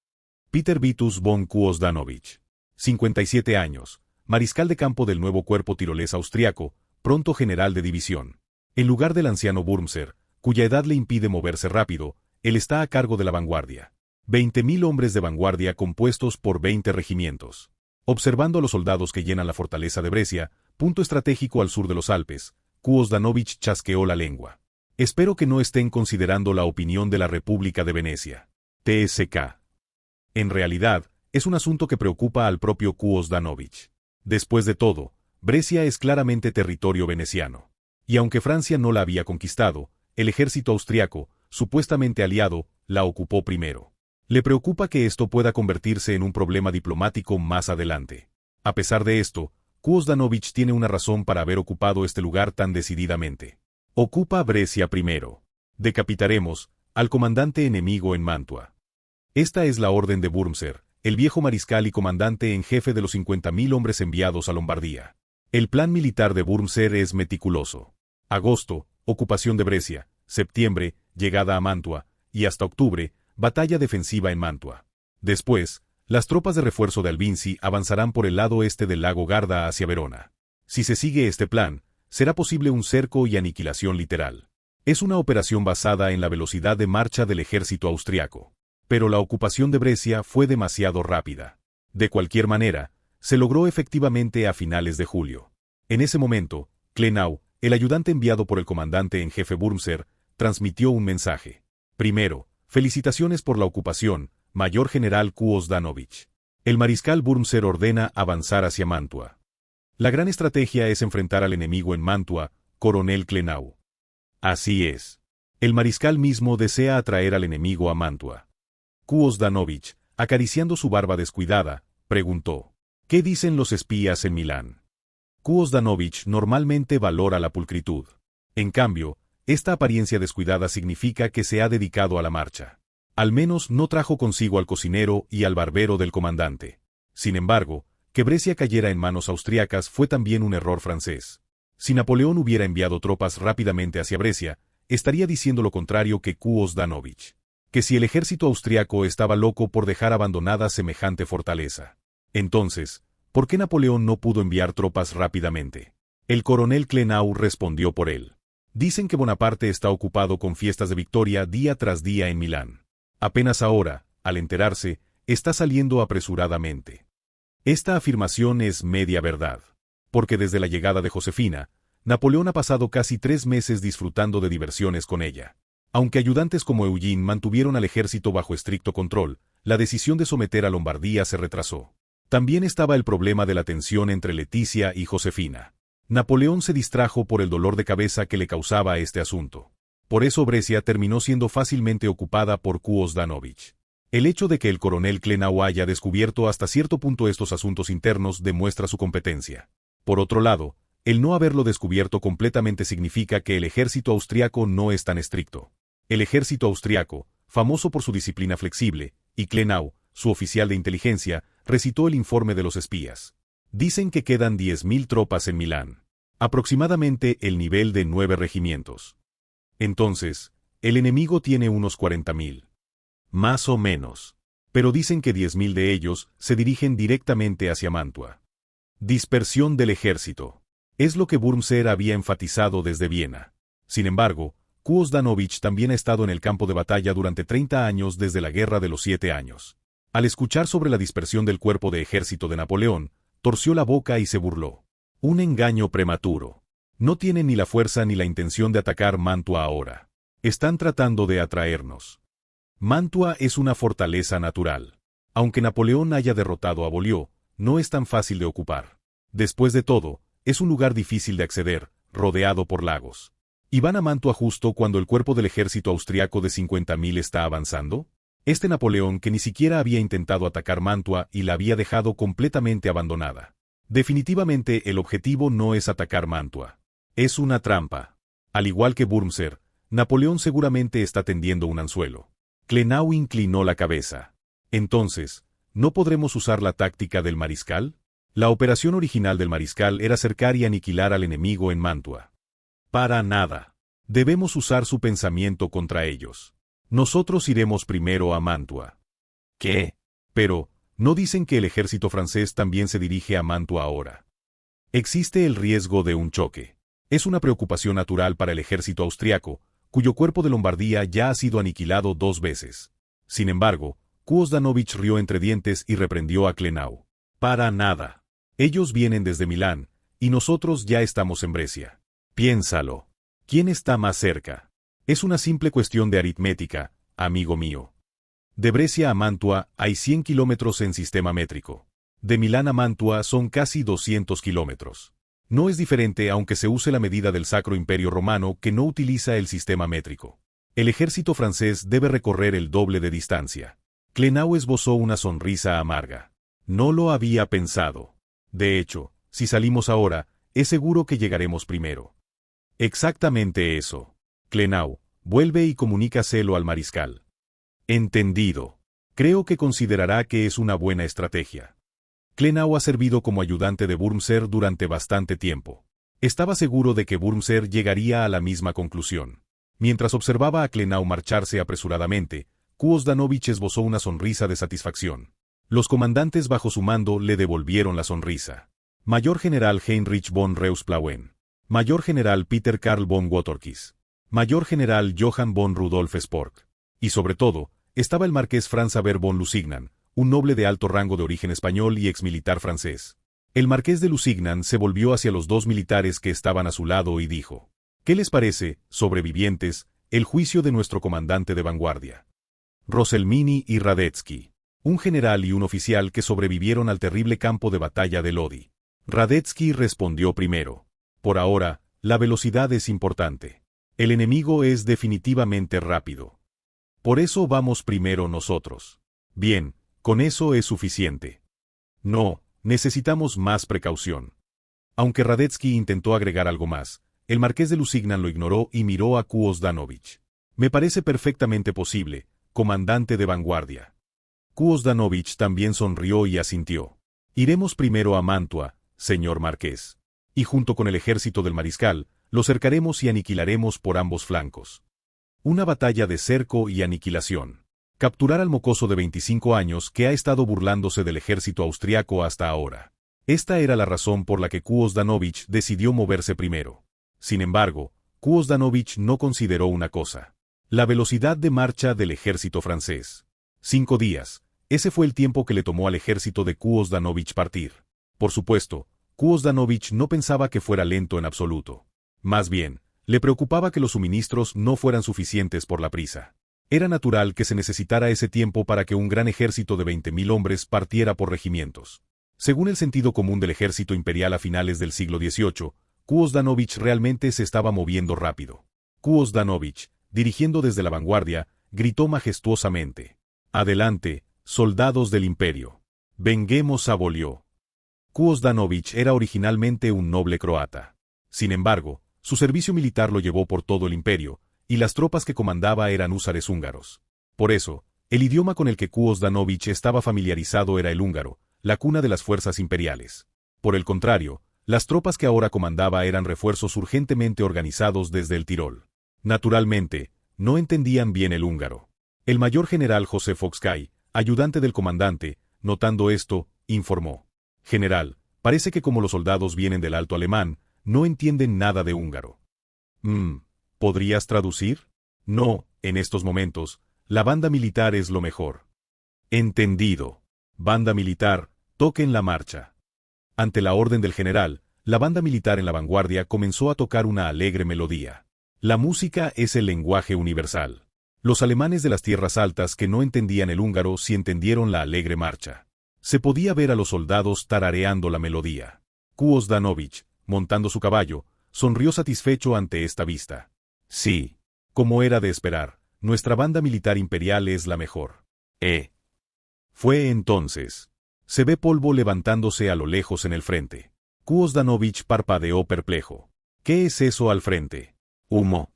Peter Vitus von Kuosdanowicz, 57 años, mariscal de campo del nuevo cuerpo tirolés austriaco, pronto general de división. En lugar del anciano Burmser, cuya edad le impide moverse rápido, él está a cargo de la vanguardia. 20.000 hombres de vanguardia compuestos por 20 regimientos. Observando a los soldados que llenan la fortaleza de Brescia, punto estratégico al sur de los Alpes, Kuosdanowicz chasqueó la lengua. Espero que no estén considerando la opinión de la República de Venecia. TSK. En realidad, es un asunto que preocupa al propio Kuosdanovich. Después de todo, Brescia es claramente territorio veneciano. Y aunque Francia no la había conquistado, el ejército austriaco, supuestamente aliado, la ocupó primero. Le preocupa que esto pueda convertirse en un problema diplomático más adelante. A pesar de esto, Kuosdanovich tiene una razón para haber ocupado este lugar tan decididamente. Ocupa Brescia primero. Decapitaremos al comandante enemigo en Mantua. Esta es la orden de Wurmser, el viejo mariscal y comandante en jefe de los 50.000 hombres enviados a Lombardía. El plan militar de Wurmser es meticuloso. Agosto, ocupación de Brescia. Septiembre, llegada a Mantua, y hasta octubre, batalla defensiva en Mantua. Después, las tropas de refuerzo de Albinzi avanzarán por el lado este del lago Garda hacia Verona. Si se sigue este plan, será posible un cerco y aniquilación literal. Es una operación basada en la velocidad de marcha del ejército austriaco. Pero la ocupación de Brescia fue demasiado rápida. De cualquier manera, se logró efectivamente a finales de julio. En ese momento, Klenau, el ayudante enviado por el comandante en jefe Wurmser, transmitió un mensaje. Primero, felicitaciones por la ocupación, mayor general Kuosdanovich. El mariscal Wurmser ordena avanzar hacia Mantua. La gran estrategia es enfrentar al enemigo en Mantua, coronel Klenau. Así es. El mariscal mismo desea atraer al enemigo a Mantua. Kuosdanovich, acariciando su barba descuidada, preguntó: ¿qué dicen los espías en Milán? Kuosdanovich normalmente valora la pulcritud. En cambio, esta apariencia descuidada significa que se ha dedicado a la marcha. Al menos no trajo consigo al cocinero y al barbero del comandante. Sin embargo, que Brescia cayera en manos austriacas fue también un error francés. Si Napoleón hubiera enviado tropas rápidamente hacia Brescia, estaría diciendo lo contrario que Kuosdanovich. Que si el ejército austriaco estaba loco por dejar abandonada semejante fortaleza. Entonces, ¿por qué Napoleón no pudo enviar tropas rápidamente? El coronel Klenau respondió por él. Dicen que Bonaparte está ocupado con fiestas de victoria día tras día en Milán. Apenas ahora, al enterarse, está saliendo apresuradamente. Esta afirmación es media verdad. Porque desde la llegada de Josefina, Napoleón ha pasado casi 3 meses disfrutando de diversiones con ella. Aunque ayudantes como Eugene mantuvieron al ejército bajo estricto control, la decisión de someter a Lombardía se retrasó. También estaba el problema de la tensión entre Leticia y Josefina. Napoleón se distrajo por el dolor de cabeza que le causaba este asunto. Por eso Brescia terminó siendo fácilmente ocupada por Kuosdanovich. El hecho de que el coronel Klenau haya descubierto hasta cierto punto estos asuntos internos demuestra su competencia. Por otro lado, el no haberlo descubierto completamente significa que el ejército austriaco no es tan estricto. El ejército austriaco, famoso por su disciplina flexible, y Klenau, su oficial de inteligencia, recitó el informe de los espías. Dicen que quedan 10.000 tropas en Milán. Aproximadamente el nivel de 9 regimientos. Entonces, el enemigo tiene unos 40.000. Más o menos. Pero dicen que 10.000 de ellos se dirigen directamente hacia Mantua. Dispersión del ejército. Es lo que Wurmser había enfatizado desde Viena. Sin embargo, Kuosdanovich también ha estado en el campo de batalla durante 30 años desde la Guerra de los 7 años. Al escuchar sobre la dispersión del cuerpo de ejército de Napoleón, torció la boca y se burló. Un engaño prematuro. No tienen ni la fuerza ni la intención de atacar Mantua ahora. Están tratando de atraernos. Mantua es una fortaleza natural. Aunque Napoleón haya derrotado a Beaulieu, no es tan fácil de ocupar. Después de todo, es un lugar difícil de acceder, rodeado por lagos. ¿Y van a Mantua justo cuando el cuerpo del ejército austriaco de 50.000 está avanzando? Este Napoleón que ni siquiera había intentado atacar Mantua y la había dejado completamente abandonada. Definitivamente el objetivo no es atacar Mantua. Es una trampa. Al igual que Wurmser, Napoleón seguramente está tendiendo un anzuelo. Klenau inclinó la cabeza. Entonces, ¿no podremos usar la táctica del mariscal? La operación original del mariscal era cercar y aniquilar al enemigo en Mantua. Para nada. Debemos usar su pensamiento contra ellos. Nosotros iremos primero a Mantua. ¿Qué? Pero, ¿no dicen que el ejército francés también se dirige a Mantua ahora? Existe el riesgo de un choque. Es una preocupación natural para el ejército austriaco, cuyo cuerpo de Lombardía ya ha sido aniquilado 2 veces. Sin embargo, Kuosdanovich rió entre dientes y reprendió a Klenau. Para nada. Ellos vienen desde Milán, y nosotros ya estamos en Brescia. Piénsalo. ¿Quién está más cerca? Es una simple cuestión de aritmética, amigo mío. De Brescia a Mantua hay 100 kilómetros en sistema métrico. De Milán a Mantua son casi 200 kilómetros. No es diferente aunque se use la medida del Sacro Imperio Romano que no utiliza el sistema métrico. El ejército francés debe recorrer el doble de distancia. Clenau esbozó una sonrisa amarga. No lo había pensado. De hecho, si salimos ahora, es seguro que llegaremos primero. Exactamente eso. Clenau, vuelve y comunícaselo al mariscal. Entendido. Creo que considerará que es una buena estrategia. Clenau ha servido como ayudante de Wurmser durante bastante tiempo. Estaba seguro de que Wurmser llegaría a la misma conclusión. Mientras observaba a Clenau marcharse apresuradamente, Kuosdanovich esbozó una sonrisa de satisfacción. Los comandantes bajo su mando le devolvieron la sonrisa. Mayor General Heinrich von Reusplauen. Mayor General Peter Karl von Waterkis. Mayor General Johann von Rudolf Spork. Y sobre todo, estaba el marqués Franz Xaver von Lusignan, un noble de alto rango de origen español y exmilitar francés. El marqués de Lusignan se volvió hacia los dos militares que estaban a su lado y dijo: ¿Qué les parece, sobrevivientes, el juicio de nuestro comandante de vanguardia? Rosselmini y Radetzky, un general y un oficial que sobrevivieron al terrible campo de batalla de Lodi. Radetzky respondió primero: Por ahora, la velocidad es importante. El enemigo es definitivamente rápido. Por eso vamos primero nosotros. Bien, con eso es suficiente. No, necesitamos más precaución. Aunque Radetzky intentó agregar algo más, el marqués de Lusignan lo ignoró y miró a Kuosdanovich. Me parece perfectamente posible, comandante de vanguardia. Kuosdanovich también sonrió y asintió. Iremos primero a Mantua, señor marqués. Y junto con el ejército del mariscal, lo cercaremos y aniquilaremos por ambos flancos. Una batalla de cerco y aniquilación. Capturar al mocoso de 25 años que ha estado burlándose del ejército austriaco hasta ahora. Esta era la razón por la que Kuosdanovich decidió moverse primero. Sin embargo, Kuosdanovich no consideró una cosa: la velocidad de marcha del ejército francés. 5 días, ese fue el tiempo que le tomó al ejército de Kuosdanovich partir. Por supuesto, Kuosdanovich no pensaba que fuera lento en absoluto. Más bien, le preocupaba que los suministros no fueran suficientes por la prisa. Era natural que se necesitara ese tiempo para que un gran ejército de 20.000 hombres partiera por regimientos. Según el sentido común del ejército imperial a finales del siglo XVIII, Kuosdanovich realmente se estaba moviendo rápido. Kuosdanovich, dirigiendo desde la vanguardia, gritó majestuosamente: «Adelante, soldados del imperio. Venguemos a Volió». Kuosdanovich era originalmente un noble croata. Sin embargo, su servicio militar lo llevó por todo el imperio, y las tropas que comandaba eran húsares húngaros. Por eso, el idioma con el que Kuosdanovich estaba familiarizado era el húngaro, la cuna de las fuerzas imperiales. Por el contrario, las tropas que ahora comandaba eran refuerzos urgentemente organizados desde el Tirol. Naturalmente, no entendían bien el húngaro. El mayor general José Foxkay, ayudante del comandante, notando esto, informó: «General, parece que como los soldados vienen del alto alemán, no entienden nada de húngaro». ¿Podrías traducir? No, en estos momentos, la banda militar es lo mejor. Entendido. Banda militar, toquen la marcha. Ante la orden del general, la banda militar en la vanguardia comenzó a tocar una alegre melodía. La música es el lenguaje universal. Los alemanes de las tierras altas que no entendían el húngaro sí entendieron la alegre marcha. Se podía ver a los soldados tarareando la melodía. Kuosdanovich, montando su caballo, sonrió satisfecho ante esta vista. Sí, como era de esperar, nuestra banda militar imperial es la mejor. Fue entonces. Se ve polvo levantándose a lo lejos en el frente. Kuosdanovich parpadeó perplejo. ¿Qué es eso al frente? Humo.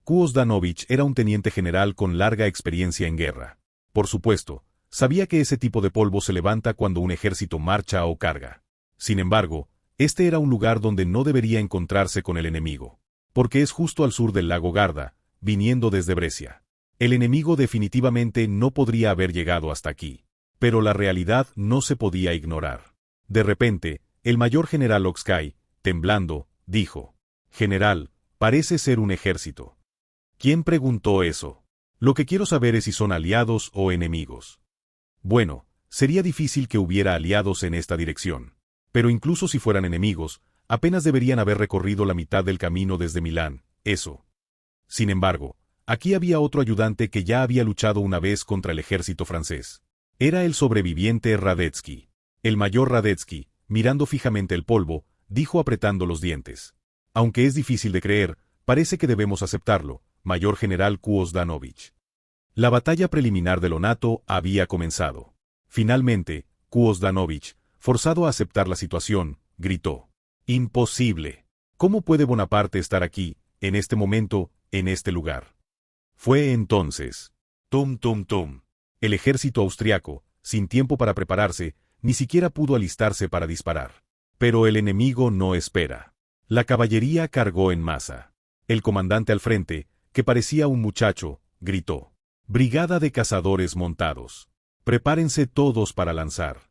Kuosdanovich era un teniente general con larga experiencia en guerra. Por supuesto, sabía que ese tipo de polvo se levanta cuando un ejército marcha o carga. Sin embargo, este era un lugar donde no debería encontrarse con el enemigo, porque es justo al sur del lago Garda, viniendo desde Brescia. El enemigo definitivamente no podría haber llegado hasta aquí. Pero la realidad no se podía ignorar. De repente, el mayor general Oxkay, temblando, dijo: «General, parece ser un ejército». ¿Quién preguntó eso? Lo que quiero saber es si son aliados o enemigos. Bueno, sería difícil que hubiera aliados en esta dirección. Pero incluso si fueran enemigos, apenas deberían haber recorrido la mitad del camino desde Milán, eso. Sin embargo, aquí había otro ayudante que ya había luchado una vez contra el ejército francés. Era el sobreviviente Radetzky. El mayor Radetzky, mirando fijamente el polvo, dijo apretando los dientes. Aunque es difícil de creer, parece que debemos aceptarlo, mayor general Kuozdanovich. La batalla preliminar de Lonato había comenzado. Finalmente, Kuozdanovich, forzado a aceptar la situación, gritó: «¡Imposible! ¿Cómo puede Bonaparte estar aquí, en este momento, en este lugar?» Fue entonces. Tum tum tum. El ejército austriaco, sin tiempo para prepararse, ni siquiera pudo alistarse para disparar. Pero el enemigo no espera. La caballería cargó en masa. El comandante al frente, que parecía un muchacho, gritó: «Brigada de cazadores montados. Prepárense todos para lanzar».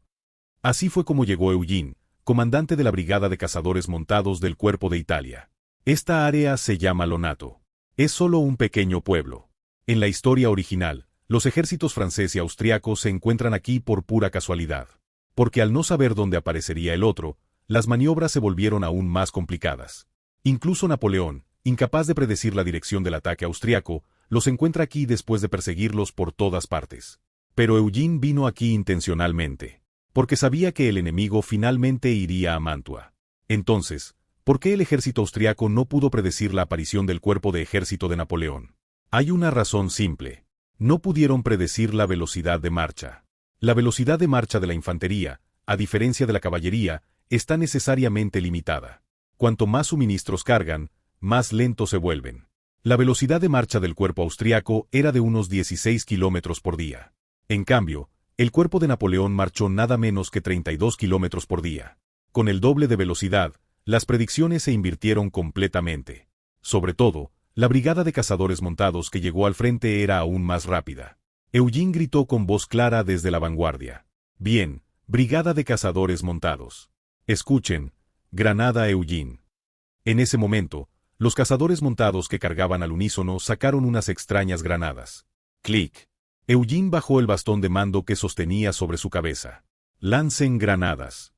Así fue como llegó Eugene, comandante de la Brigada de Cazadores Montados del Cuerpo de Italia. Esta área se llama Lonato. Es solo un pequeño pueblo. En la historia original, los ejércitos francés y austriaco se encuentran aquí por pura casualidad. Porque al no saber dónde aparecería el otro, las maniobras se volvieron aún más complicadas. Incluso Napoleón, incapaz de predecir la dirección del ataque austriaco, los encuentra aquí después de perseguirlos por todas partes. Pero Eugene vino aquí intencionalmente, porque sabía que el enemigo finalmente iría a Mantua. Entonces, ¿por qué el ejército austriaco no pudo predecir la aparición del cuerpo de ejército de Napoleón? Hay una razón simple. No pudieron predecir la velocidad de marcha. La velocidad de marcha de la infantería, a diferencia de la caballería, está necesariamente limitada. Cuanto más suministros cargan, más lentos se vuelven. La velocidad de marcha del cuerpo austriaco era de unos 16 kilómetros por día. En cambio, el cuerpo de Napoleón marchó nada menos que 32 kilómetros por día. Con el doble de velocidad, las predicciones se invirtieron completamente. Sobre todo, la brigada de cazadores montados que llegó al frente era aún más rápida. Eugene gritó con voz clara desde la vanguardia: «Bien, brigada de cazadores montados. Escuchen, granada Eugene». En ese momento, los cazadores montados que cargaban al unísono sacaron unas extrañas granadas. ¡Clic! Eugene bajó el bastón de mando que sostenía sobre su cabeza. «Lancen granadas».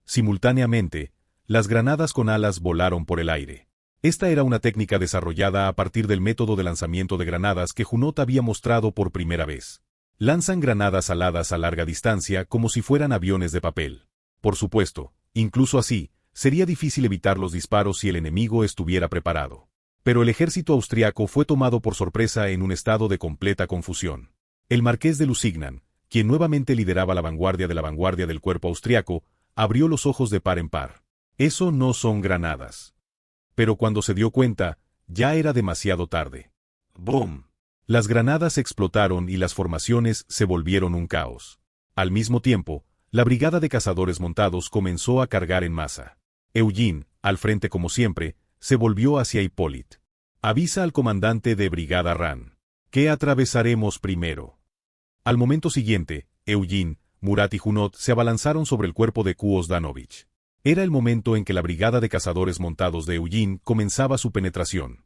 Simultáneamente, las granadas con alas volaron por el aire. Esta era una técnica desarrollada a partir del método de lanzamiento de granadas que Junot había mostrado por primera vez. Lanzan granadas aladas a larga distancia como si fueran aviones de papel. Por supuesto, incluso así, sería difícil evitar los disparos si el enemigo estuviera preparado. Pero el ejército austriaco fue tomado por sorpresa en un estado de completa confusión. El marqués de Lusignan, quien nuevamente lideraba la vanguardia del cuerpo austriaco, abrió los ojos de par en par. «Eso no son granadas». Pero cuando se dio cuenta, ya era demasiado tarde. ¡Boom! Las granadas explotaron y las formaciones se volvieron un caos. Al mismo tiempo, la brigada de cazadores montados comenzó a cargar en masa. Eugene, al frente como siempre, se volvió hacia Hippolyte. «Avisa al comandante de brigada Ran. ¿Qué atravesaremos primero?» Al momento siguiente, Eugene, Murat y Junot se abalanzaron sobre el cuerpo de Kuozdanovich. Era el momento en que la brigada de cazadores montados de Eugene comenzaba su penetración.